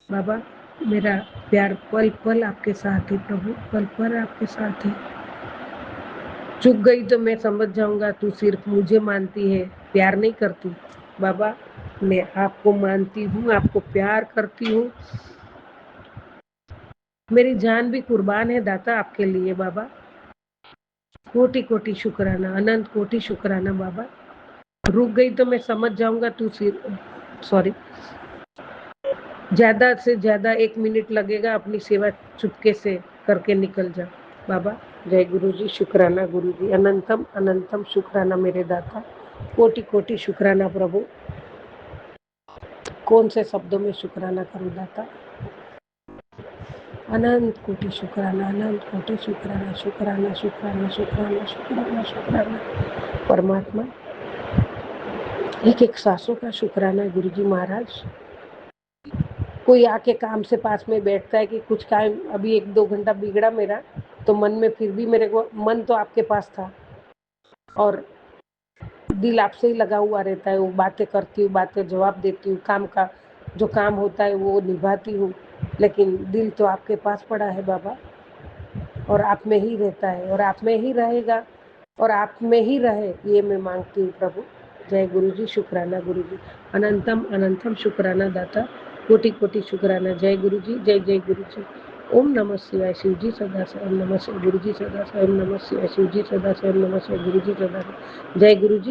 बाबा। मेरा प्यार पल पल आपके साथ है प्रभु, पल पल आपके साथ है। चुक गई तो मैं समझ जाऊंगा तू सिर्फ मुझे मानती है, प्यार नहीं करती। बाबा मैं आपको मानती हूँ, आपको प्यार करती हूँ, मेरी जान भी कुर्बान है दाता आपके लिए बाबा। कोटि कोटि शुक्राना, अनंत कोटि शुक्राना बाबा। रुक गई तो मैं समझ जाऊंगा तू सॉरी, ज्यादा से ज्यादा 1 मिनट लगेगा, अपनी सेवा चुपके से करके निकल जा बाबा। जय गुरु जी, शुक्राना गुरु जी, अनंतम अनंतम शुक्राना मेरे दाता। कोटि कोटि शुक्राना प्रभु। कौन से शब्दों में शुक्राना करूं दाता। अनंत कोटि शुक्राना, अनंत कोटि शुक्राना, शुक्राना शुक्राना शुक्राना शुक्राना शुक्राना परमात्मा। एक एक सांसों का शुक्राना गुरु जी महाराज। कोई आके काम से पास में बैठता है कि कुछ काम अभी 1-2 घंटा बिगड़ा मेरा, तो मन में फिर भी मेरे को, मन तो आपके पास था और दिल आपसे ही लगा हुआ रहता है। वो बातें करती हूँ, बातें जवाब देती हूँ, काम का जो काम होता है वो निभाती हूँ, लेकिन दिल तो आपके पास पड़ा है बाबा, और आप में ही रहता है और आप में ही रहेगा और आप में ही रहे, ये मैं मांगती हूँ प्रभु। जय गुरु जी, शुक्राना गुरु जी, अनंतम अनंतम शुक्राना दाता। कोटि कोटि शुक्राना। जय गुरु जी, जय जय गुरु जी। ओम नमः शिवाय। शिव जी सदा से ओम नमः शिवाय। गुरु जी सदा से ओम नमः शिवाय। शिव जी सदा से ओम नमः शिवाय। गुरु जी सदा से। जय गुरु जी।